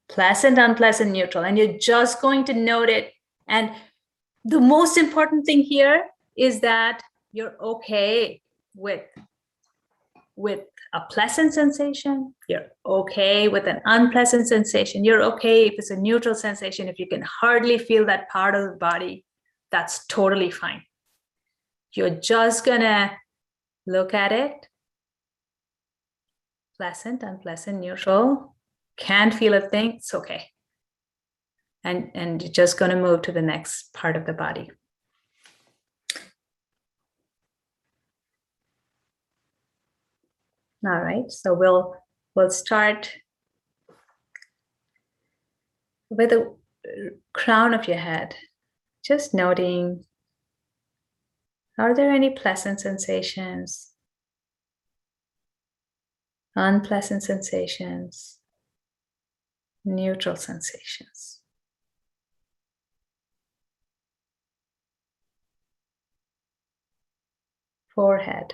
Pleasant, unpleasant, neutral. And you're just going to note it. And the most important thing here is that you're okay with a pleasant sensation. You're okay with an unpleasant sensation. You're okay if it's a neutral sensation. If you can hardly feel that part of the body, that's totally fine. You're just gonna look at it. Pleasant, unpleasant, neutral. Can't feel a thing, it's okay. And you're just gonna move to the next part of the body. All right, so we'll start with the crown of your head. Just noting, are there any pleasant sensations? Unpleasant sensations? Neutral sensations? Forehead.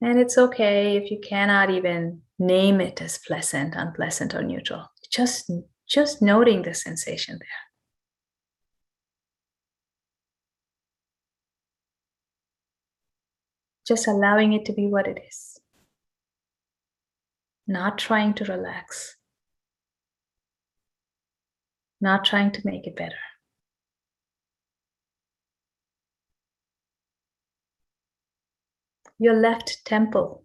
And it's okay if you cannot even name it as pleasant, unpleasant, or neutral. Just noting the sensation there. Just allowing it to be what it is. Not trying to relax. Not trying to make it better. Your left temple.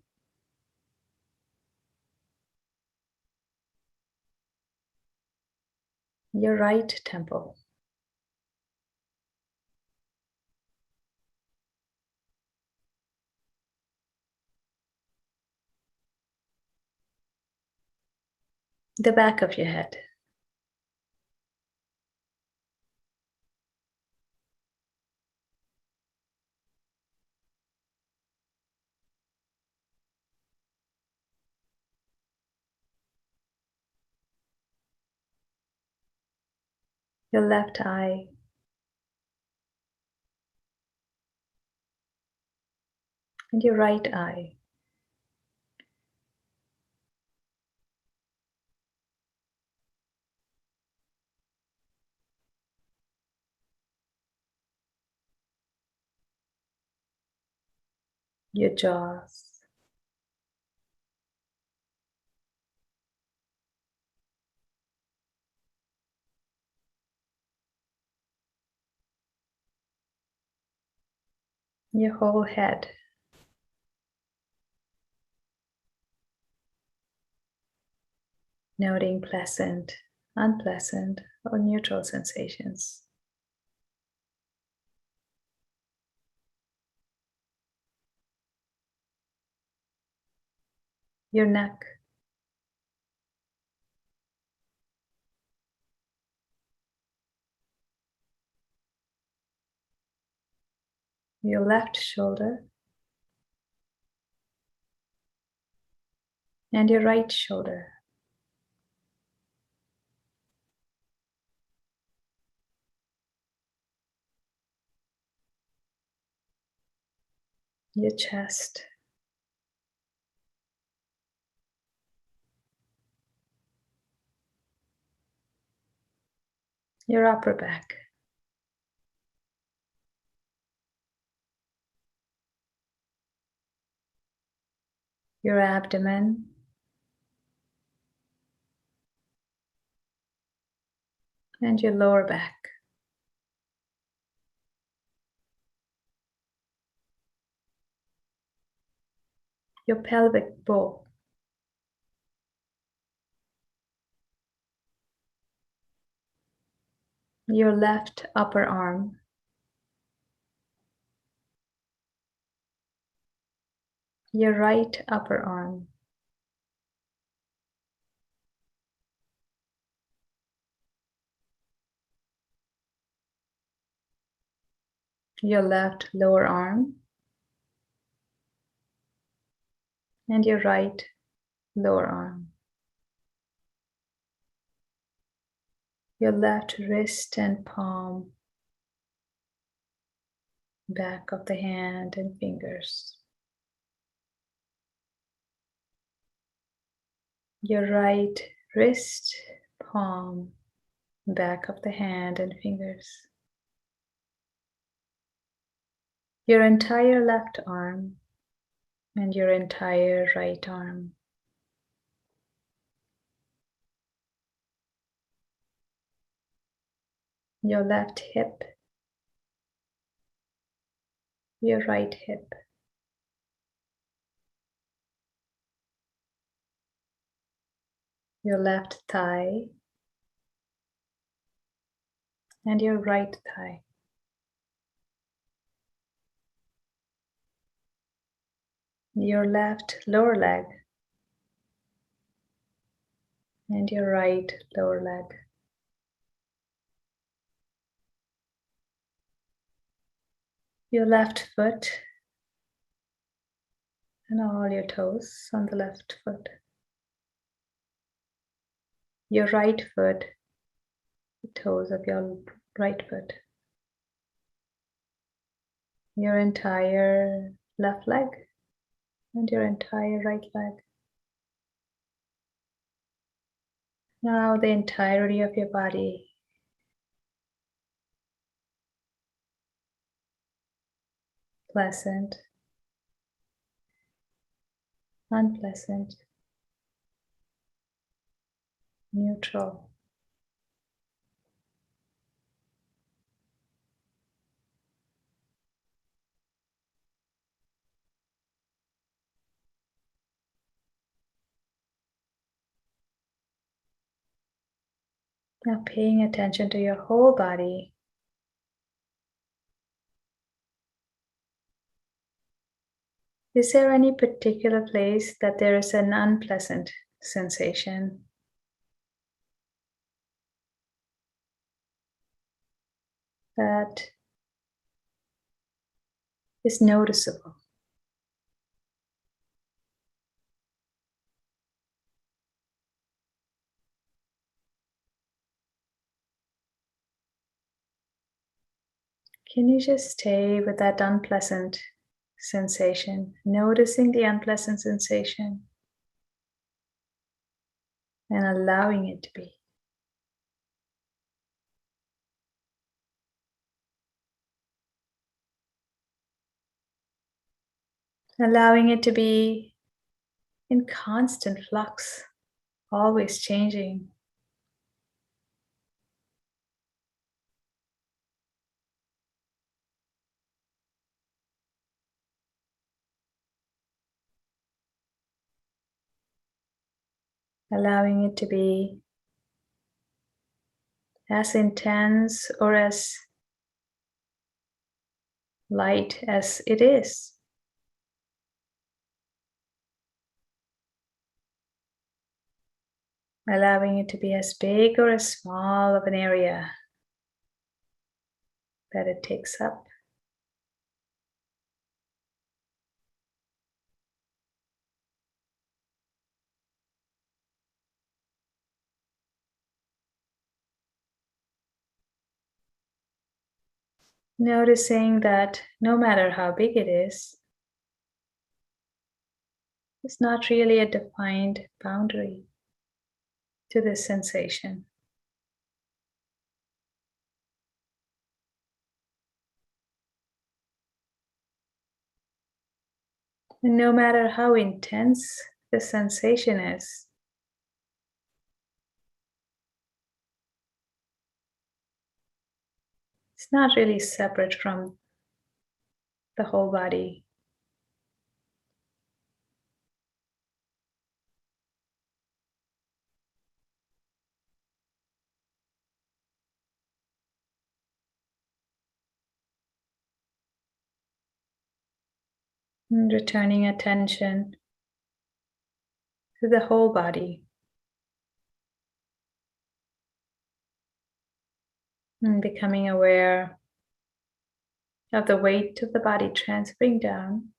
Your right temple. The back of your head. Your left eye. And your right eye. Your jaws. Your whole head. Noting pleasant, unpleasant, or neutral sensations. Your neck. Your left shoulder. And your right shoulder. Your chest. Your upper back. Your abdomen. And your lower back. Your pelvic bowl. Your left upper arm. Your right upper arm. Your left lower arm. And your right lower arm. Your left wrist and palm. Back of the hand and fingers. Your right wrist, palm, back of the hand and fingers. Your entire left arm and your entire right arm. Your left hip, your right hip. Your left thigh and your right thigh. Your left lower leg and your right lower leg. Your left foot and all your toes on the left foot. Your right foot, the toes of your right foot. Your entire left leg and your entire right leg. Now the entirety of your body. Pleasant, unpleasant, neutral. Now paying attention to your whole body. Is there any particular place that there is an unpleasant sensation? That is noticeable. Can you just stay with that unpleasant sensation, noticing the unpleasant sensation and allowing it to be? Allowing it to be in constant flux, always changing. Allowing it to be as intense or as light as it is. Allowing it to be as big or as small of an area that it takes up. Noticing that no matter how big it is, it's not really a defined boundary to this sensation. And no matter how intense the sensation is, it's not really separate from the whole body. And returning attention to the whole body. And becoming aware of the weight of the body transferring down,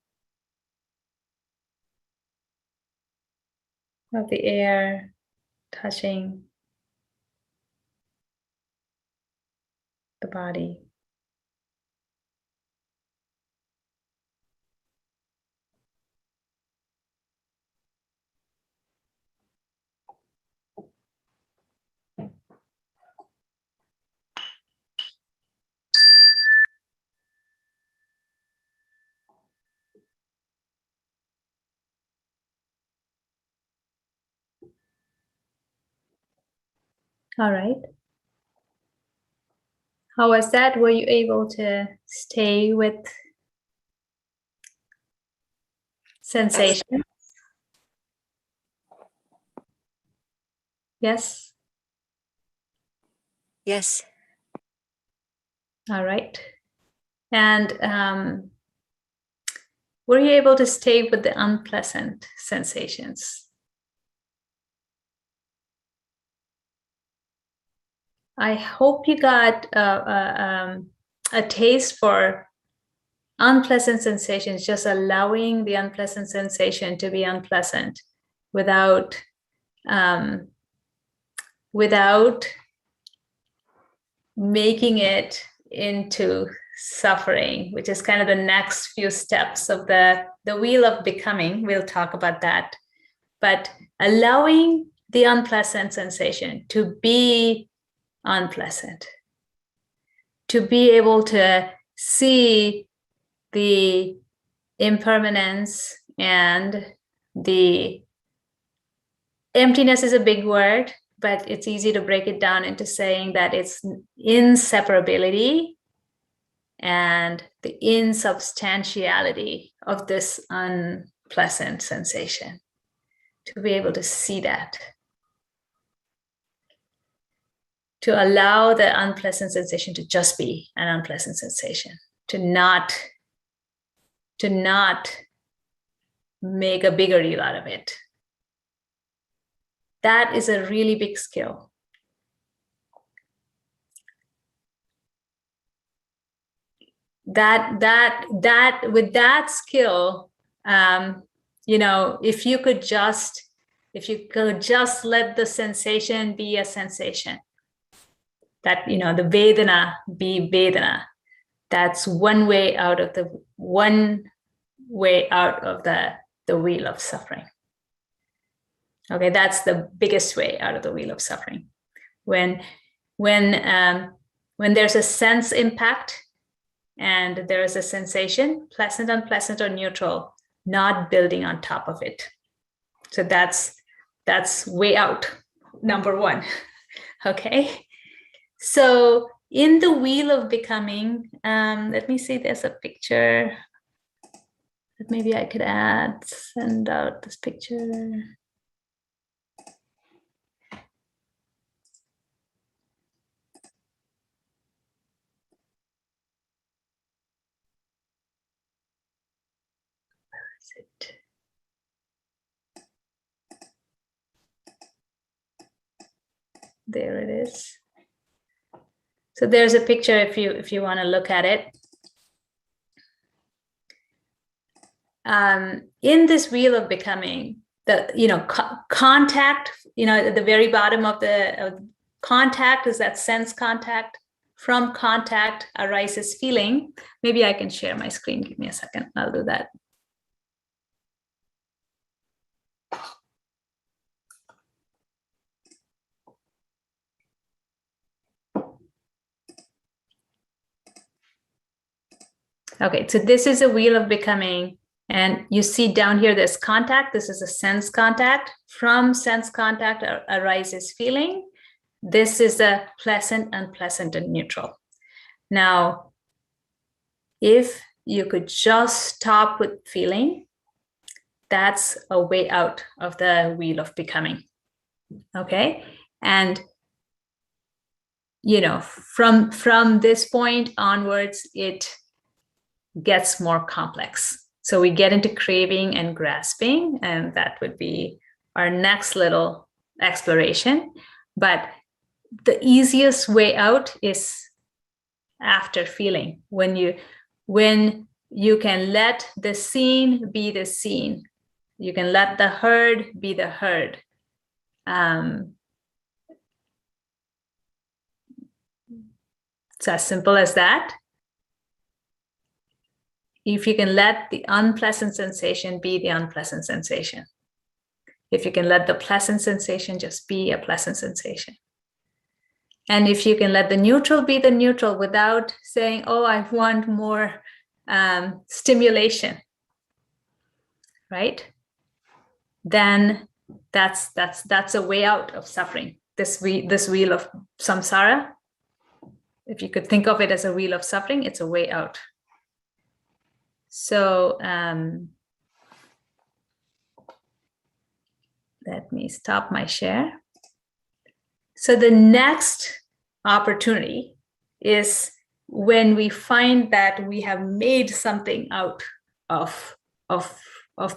of the air touching the body. All right. How was that? Were you able to stay with sensation? Yes. Yes. All right. And were you able to stay with the unpleasant sensations? I hope you got a taste for unpleasant sensations, just allowing the unpleasant sensation to be unpleasant without making it into suffering, which is kind of the next few steps of the wheel of becoming. We'll talk about that. But allowing the unpleasant sensation to be unpleasant, to be able to see the impermanence and the emptiness is a big word, but it's easy to break it down into saying that it's inseparability and the insubstantiality of this unpleasant sensation, to be able to see that, to allow the unpleasant sensation to just be an unpleasant sensation, to not make a bigger deal out of it. That is a really big skill. That with that skill, you know, if you could just let the sensation be a sensation, that, you know, the Vedana be Vedana, that's one way out of the wheel of suffering. Okay, that's the biggest way out of the wheel of suffering. When there's a sense impact and there is a sensation, pleasant, unpleasant, or neutral, not building on top of it. So that's way out, number one. Okay. So in the wheel of becoming, let me see, there's a picture that maybe I could send out this picture. It. There it is. So there's a picture if you want to look at it. In this wheel of becoming, the contact, at the very bottom of the contact is that sense contact. From contact arises feeling. Maybe I can share my screen. Give me a second. I'll do that. Okay, so this is a wheel of becoming, and you see down here there's contact. This is a sense contact. From sense contact arises feeling. This is a pleasant, unpleasant, and neutral. Now, if you could just stop with feeling, that's a way out of the wheel of becoming. Okay, and from this point onwards, it gets more complex. So we get into craving and grasping, and that would be our next little exploration. But the easiest way out is after feeling, when you can let the seen be the seen. You can let the heard be the heard. It's as simple as that. If you can let the unpleasant sensation be the unpleasant sensation. If you can let the pleasant sensation just be a pleasant sensation. And if you can let the neutral be the neutral without saying, oh, I want more stimulation, right? Then that's a way out of suffering. This wheel of samsara, if you could think of it as a wheel of suffering, it's a way out. So let me stop my share. So the next opportunity is when we find that we have made something out of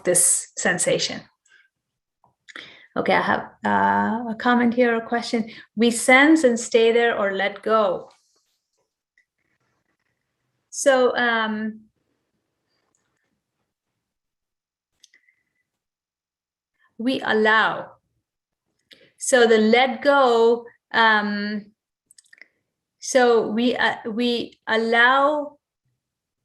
this sensation. Okay, I have a comment here, a question. We sense and stay there or let go. So we allow. So the let go. So we allow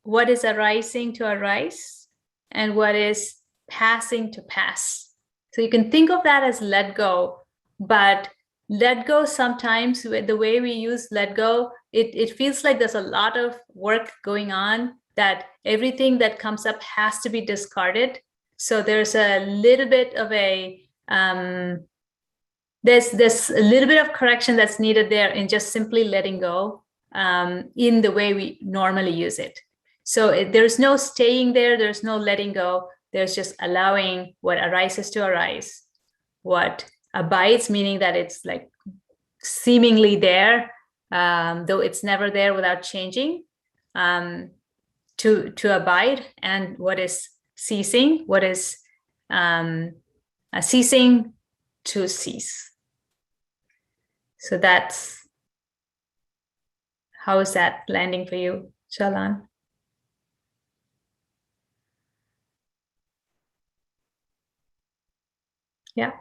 what is arising to arise and what is passing to pass. So you can think of that as let go, but let go sometimes, with the way we use let go, it feels like there's a lot of work going on, that everything that comes up has to be discarded. So there's a little bit of a, there's a little bit of correction that's needed there in just simply letting go in the way we normally use it. So there's no staying there, there's no letting go, there's just allowing what arises to arise, what abides, meaning that it's like seemingly there, though it's never there without changing, to abide, and what is ceasing, what is ceasing to cease. So that's, how is that landing for you, Shalan? Yeah.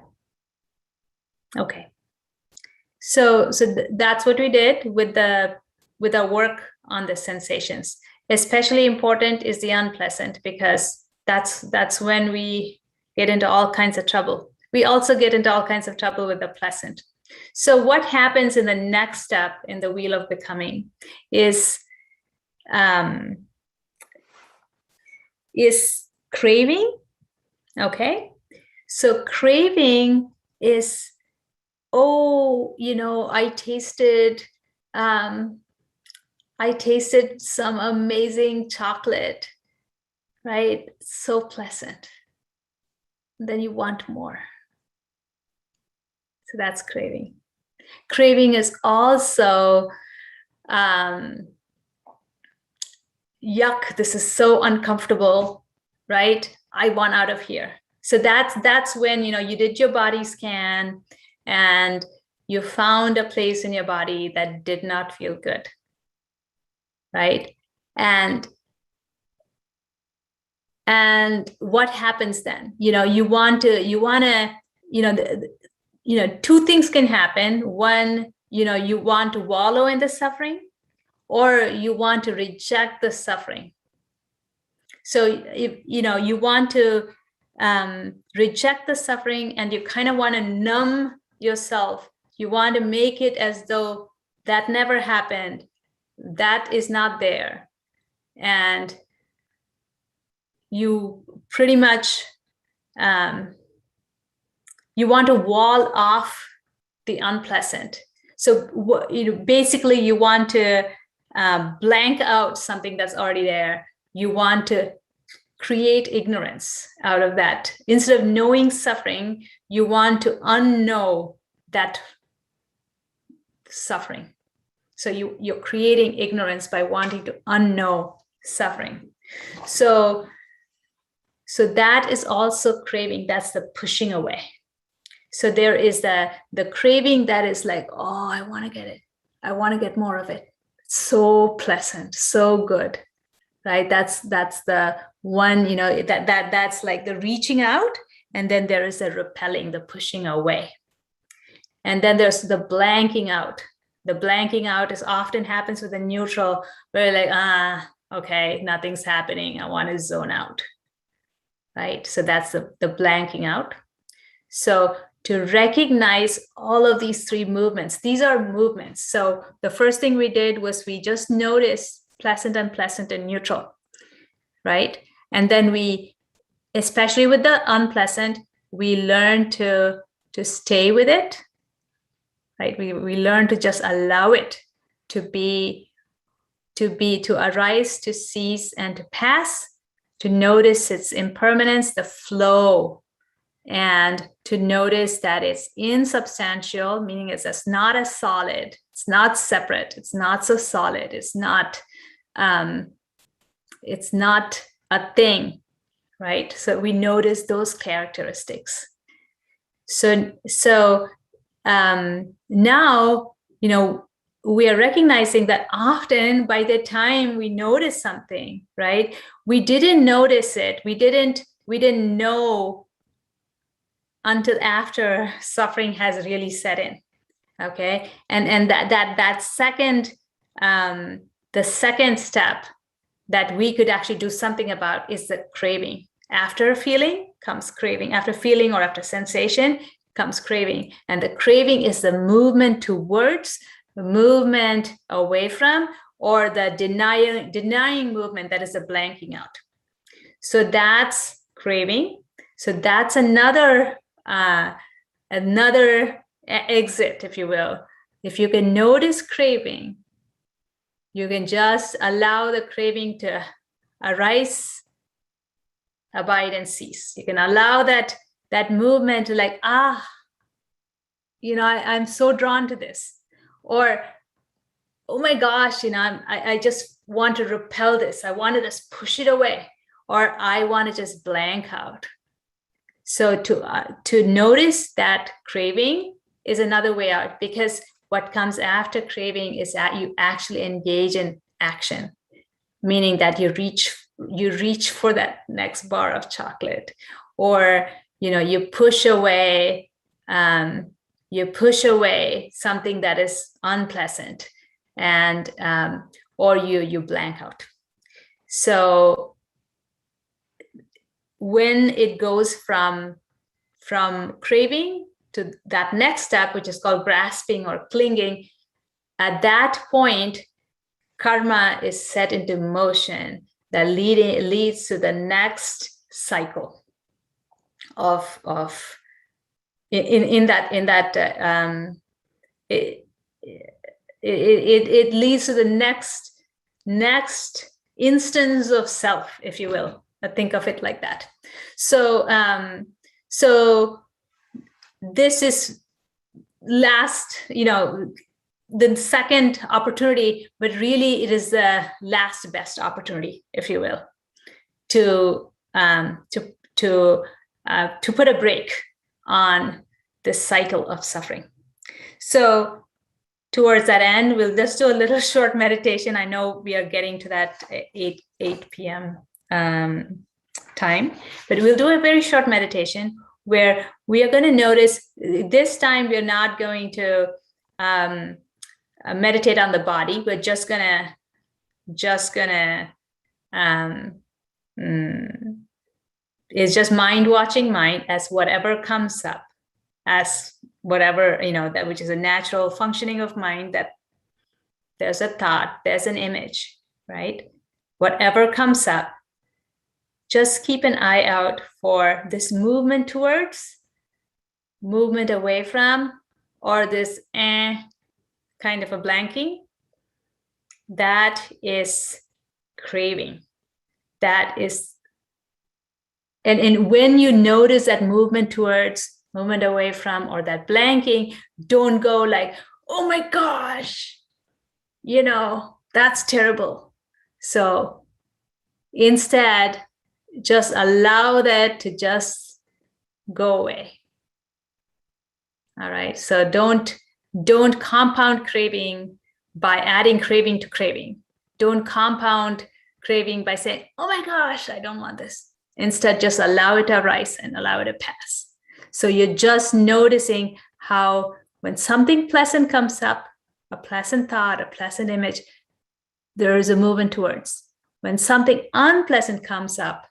Okay. So that's what we did with our work on the sensations. Especially important is the unpleasant, because that's when we get into all kinds of trouble. We also get into all kinds of trouble with the pleasant. So what happens in the next step in the wheel of becoming is craving. Okay. So craving is, oh, I tasted some amazing chocolate, right? So pleasant. And then you want more. So that's craving. Craving is also, yuck, this is so uncomfortable, right? I want out of here. So that's when, you did your body scan and you found a place in your body that did not feel good, right? And what happens then? You want to, two things can happen. One, you want to wallow in the suffering, or you want to reject the suffering. So if you want to reject the suffering, and you kind of want to numb yourself. You want to make it as though that never happened, that is not there, and you pretty much you want to wall off the unpleasant. So basically you want to blank out something that's already there. You want to create ignorance out of that. Instead of knowing suffering, you want to unknow that suffering. So you're creating ignorance by wanting to unknow suffering. So that is also craving. That's the pushing away. So there is the craving that is like, oh, I want to get it. I want to get more of it. It's so pleasant, so good, right? That's the one, that's like the reaching out. And then there is the repelling, the pushing away. And then there's the blanking out. The blanking out is often happens with a neutral, where like, okay, nothing's happening. I want to zone out, right? So that's the blanking out. So to recognize all of these three movements, these are movements. So the first thing we did was we just noticed pleasant, unpleasant, and neutral, right? And then we, especially with the unpleasant, we learn to stay with it, right? We learn to just allow it to arise, to cease, and to pass, to notice its impermanence, the flow, and to notice that it's insubstantial, meaning it's not as solid, it's not separate, it's not so solid, it's not a thing, right? So we notice those characteristics. So now, we are recognizing that often by the time we notice something, right, we didn't notice it. We didn't know until after suffering has really set in. Okay. And that second, the second step, that we could actually do something about is the craving. After feeling comes craving. After feeling or after sensation comes craving. And the craving is the movement towards, the movement away from, or the denying movement, that is the blanking out. So that's craving. So that's another exit, if you will. If you can notice craving, you can just allow the craving to arise, abide, and cease. You can allow that movement to like, I'm so drawn to this. Or, oh my gosh, I just want to repel this. I want to just push it away. Or I want to just blank out. So to notice that craving is another way out, because what comes after craving is that you actually engage in action, meaning that you reach for that next bar of chocolate, or you push away something that is unpleasant, and or you blank out. So when it goes from craving to that next step, which is called grasping or clinging, at that point, karma is set into motion that leads to the next cycle of it leads to the next instance of self, if you will. Think of it like that. So this is the second opportunity, but really it is the last best opportunity, if you will, to put a break on this cycle of suffering. So towards that end, we'll just do a little short meditation. I know we are getting to that 8 p.m. Time, but we'll do a very short meditation where we are going to notice. This time we're not going to meditate on the body. We're just gonna it's just mind watching mind as whatever comes up, as whatever, that which is a natural functioning of mind, that there's a thought, there's an image, right? Whatever comes up, just keep an eye out for this movement towards, movement away from, or this kind of a blanking. That is craving. That is, and when you notice that movement towards, movement away from, or that blanking, don't go like, oh my gosh, that's terrible. So instead, just allow that to just go away. All right. So don't compound craving by adding craving to craving. Don't compound craving by saying, oh my gosh, I don't want this. Instead, just allow it to arise and allow it to pass. So you're just noticing how when something pleasant comes up, a pleasant thought, a pleasant image, there is a movement towards. When something unpleasant comes up,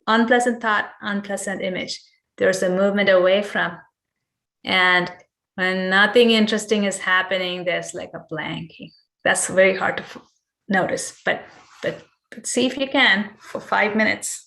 unpleasant thought, unpleasant image, there's a movement away from. And when nothing interesting is happening, there's like a blanking. That's very hard to notice, but see if you can for 5 minutes.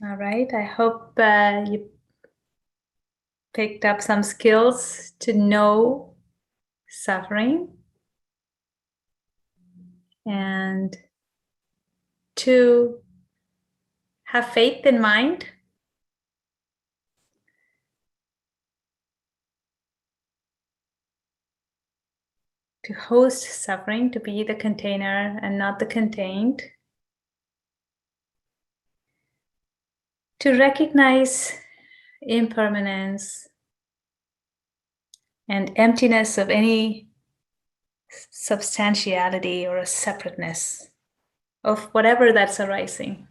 All right. I hope you picked up some skills to know suffering and to have faith in mind. To host suffering, to be the container and not the contained. To recognize impermanence and emptiness of any substantiality or a separateness of whatever that's arising.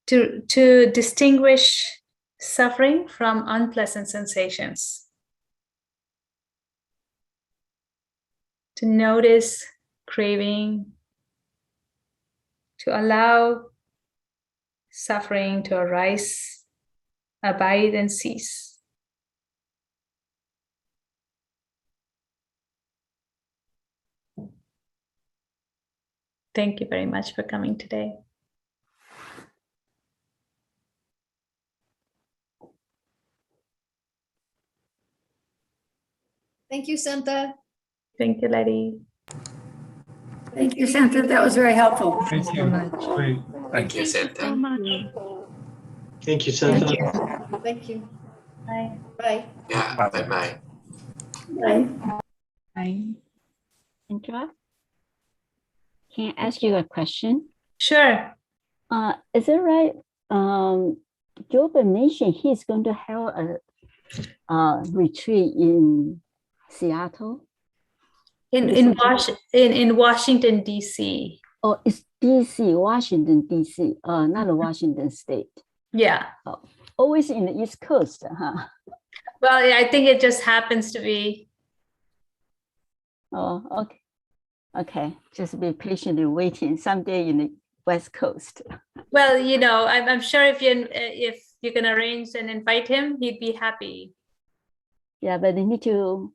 To distinguish suffering from unpleasant sensations. To notice craving, to allow suffering to arise, abide, and cease. Thank you very much for coming today. Thank you, Sentha. Thank you, Letty. Thank you, Sentha. That was very helpful. Thank you. Great. Thank you, Sentha. Thank you, Sentha. Thank you. Bye. Bye. Yeah, Bye-bye. bye-bye. Bye. Hi, Angela. Can I ask you a question? Sure. Is it right? Gilbert mentioned he's going to have a retreat in Seattle. In Washington, D.C. Oh, it's DC, Washington, DC, not Washington State. Yeah. Always in the East Coast, huh? Well, yeah, I think it just happens to be. Oh, okay. Okay, just be patiently waiting someday in the West Coast. Well, I'm sure if you can arrange and invite him, he'd be happy. Yeah, but they need to